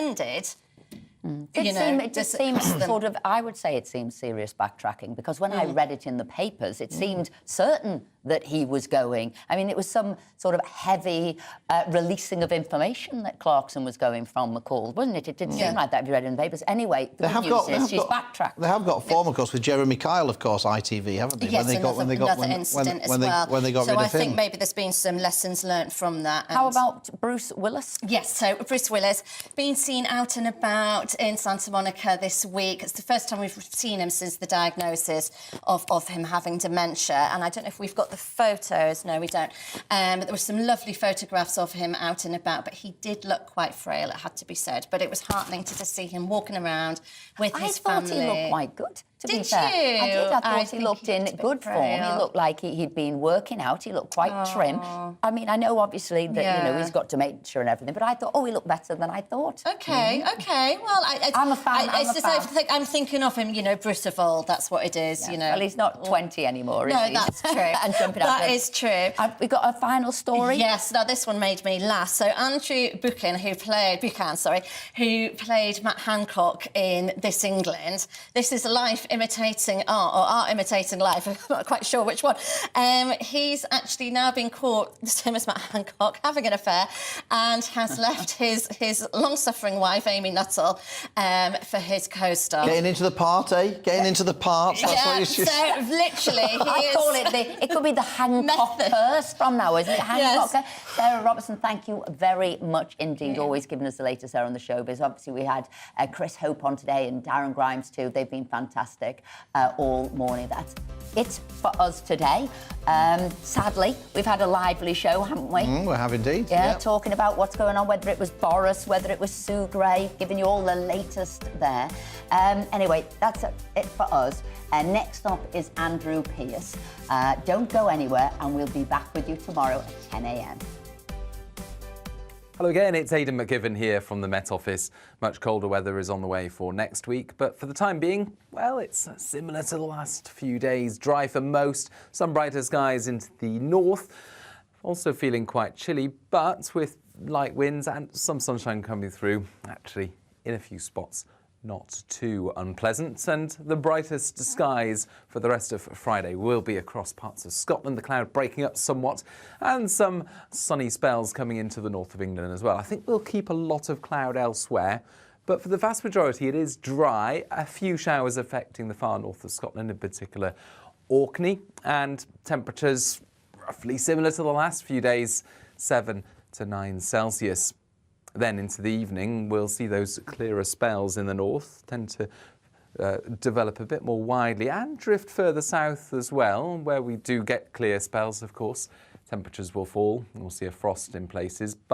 It just seems sort of, I would say it seems serious backtracking, because when I read it in the papers, it seemed certain that he was going. I mean, it was some sort of heavy releasing of information that Clarkson was going from McCall, wasn't it? It didn't seem like that if you read it in the papers. Anyway, the good news is she's backtracked. They have got a form, of course, with Jeremy Kyle, of course, ITV, haven't they? Yes, another incident as well. When they got rid of him. So I think maybe there's been some lessons learnt from that. How about Bruce Willis? Yes, so Bruce Willis, been seen out and about in Santa Monica this week. It's the first time we've seen him since the diagnosis of him having dementia. And I don't know if we've got the photos. No, we don't. But there were some lovely photographs of him out and about, but he did look quite frail, it had to be said. But it was heartening to see him walking around with his family. I thought he looked quite good. To be fair. Did you? I did. I thought he looked in good form. He looked like he'd been working out. He looked quite trim. I mean, I know, obviously, that, you know, he's got dementia and everything, but I thought, he looked better than I thought. OK. Well, I'm a fan. I'm thinking of him, you know, Bruce of old, that's what it is, you know. Well, he's not 20 ananymore, is he? No, that's true. And jumping out. That is true. We got a final story? Yes, now this one made me laugh. So Andrew Buchan, who played Matt Hancock in This England, this is life imitating art, or art imitating life, I'm not quite sure which one. He's actually now been caught, the same as Matt Hancock, having an affair, and has left his long-suffering wife, Amy Nuttall, for his co-star. Getting into the part, eh? Getting into the part. That's what you should... So literally, I call it it could be the Hancock curse from now, isn't it? Hancock. Yes. Sarah Robertson, thank you very much indeed. Always giving us the latest there on the showbiz. Obviously, we had Chris Hope on today and Darren Grimes too. They've been fantastic. fantastic all morning. That's it for us today. Sadly, we've had a lively show, haven't we? We have indeed. Yeah, talking about what's going on, whether it was Boris, whether it was Sue Gray, giving you all the latest there. Anyway, that's it for us. Next up is Andrew Pierce. Don't go anywhere, and we'll be back with you tomorrow at 10 a.m. Hello again, it's Aidan McGivern here from the Met Office. Much colder weather is on the way for next week, but for the time being, well, it's similar to the last few days. Dry for most, some brighter skies into the north. Also feeling quite chilly, but with light winds and some sunshine coming through, actually in a few spots. Not too unpleasant, and the brightest skies for the rest of Friday will be across parts of Scotland, the cloud breaking up somewhat, and some sunny spells coming into the north of England as well. I think we'll keep a lot of cloud elsewhere, but for the vast majority it is dry. A few showers affecting the far north of Scotland, in particular Orkney, and temperatures roughly similar to the last few days, 7 to 9 Celsius. Then into the evening, we'll see those clearer spells in the north tend to develop a bit more widely and drift further south as well, where we do get clear spells, of course. Temperatures will fall, and we'll see a frost in places. But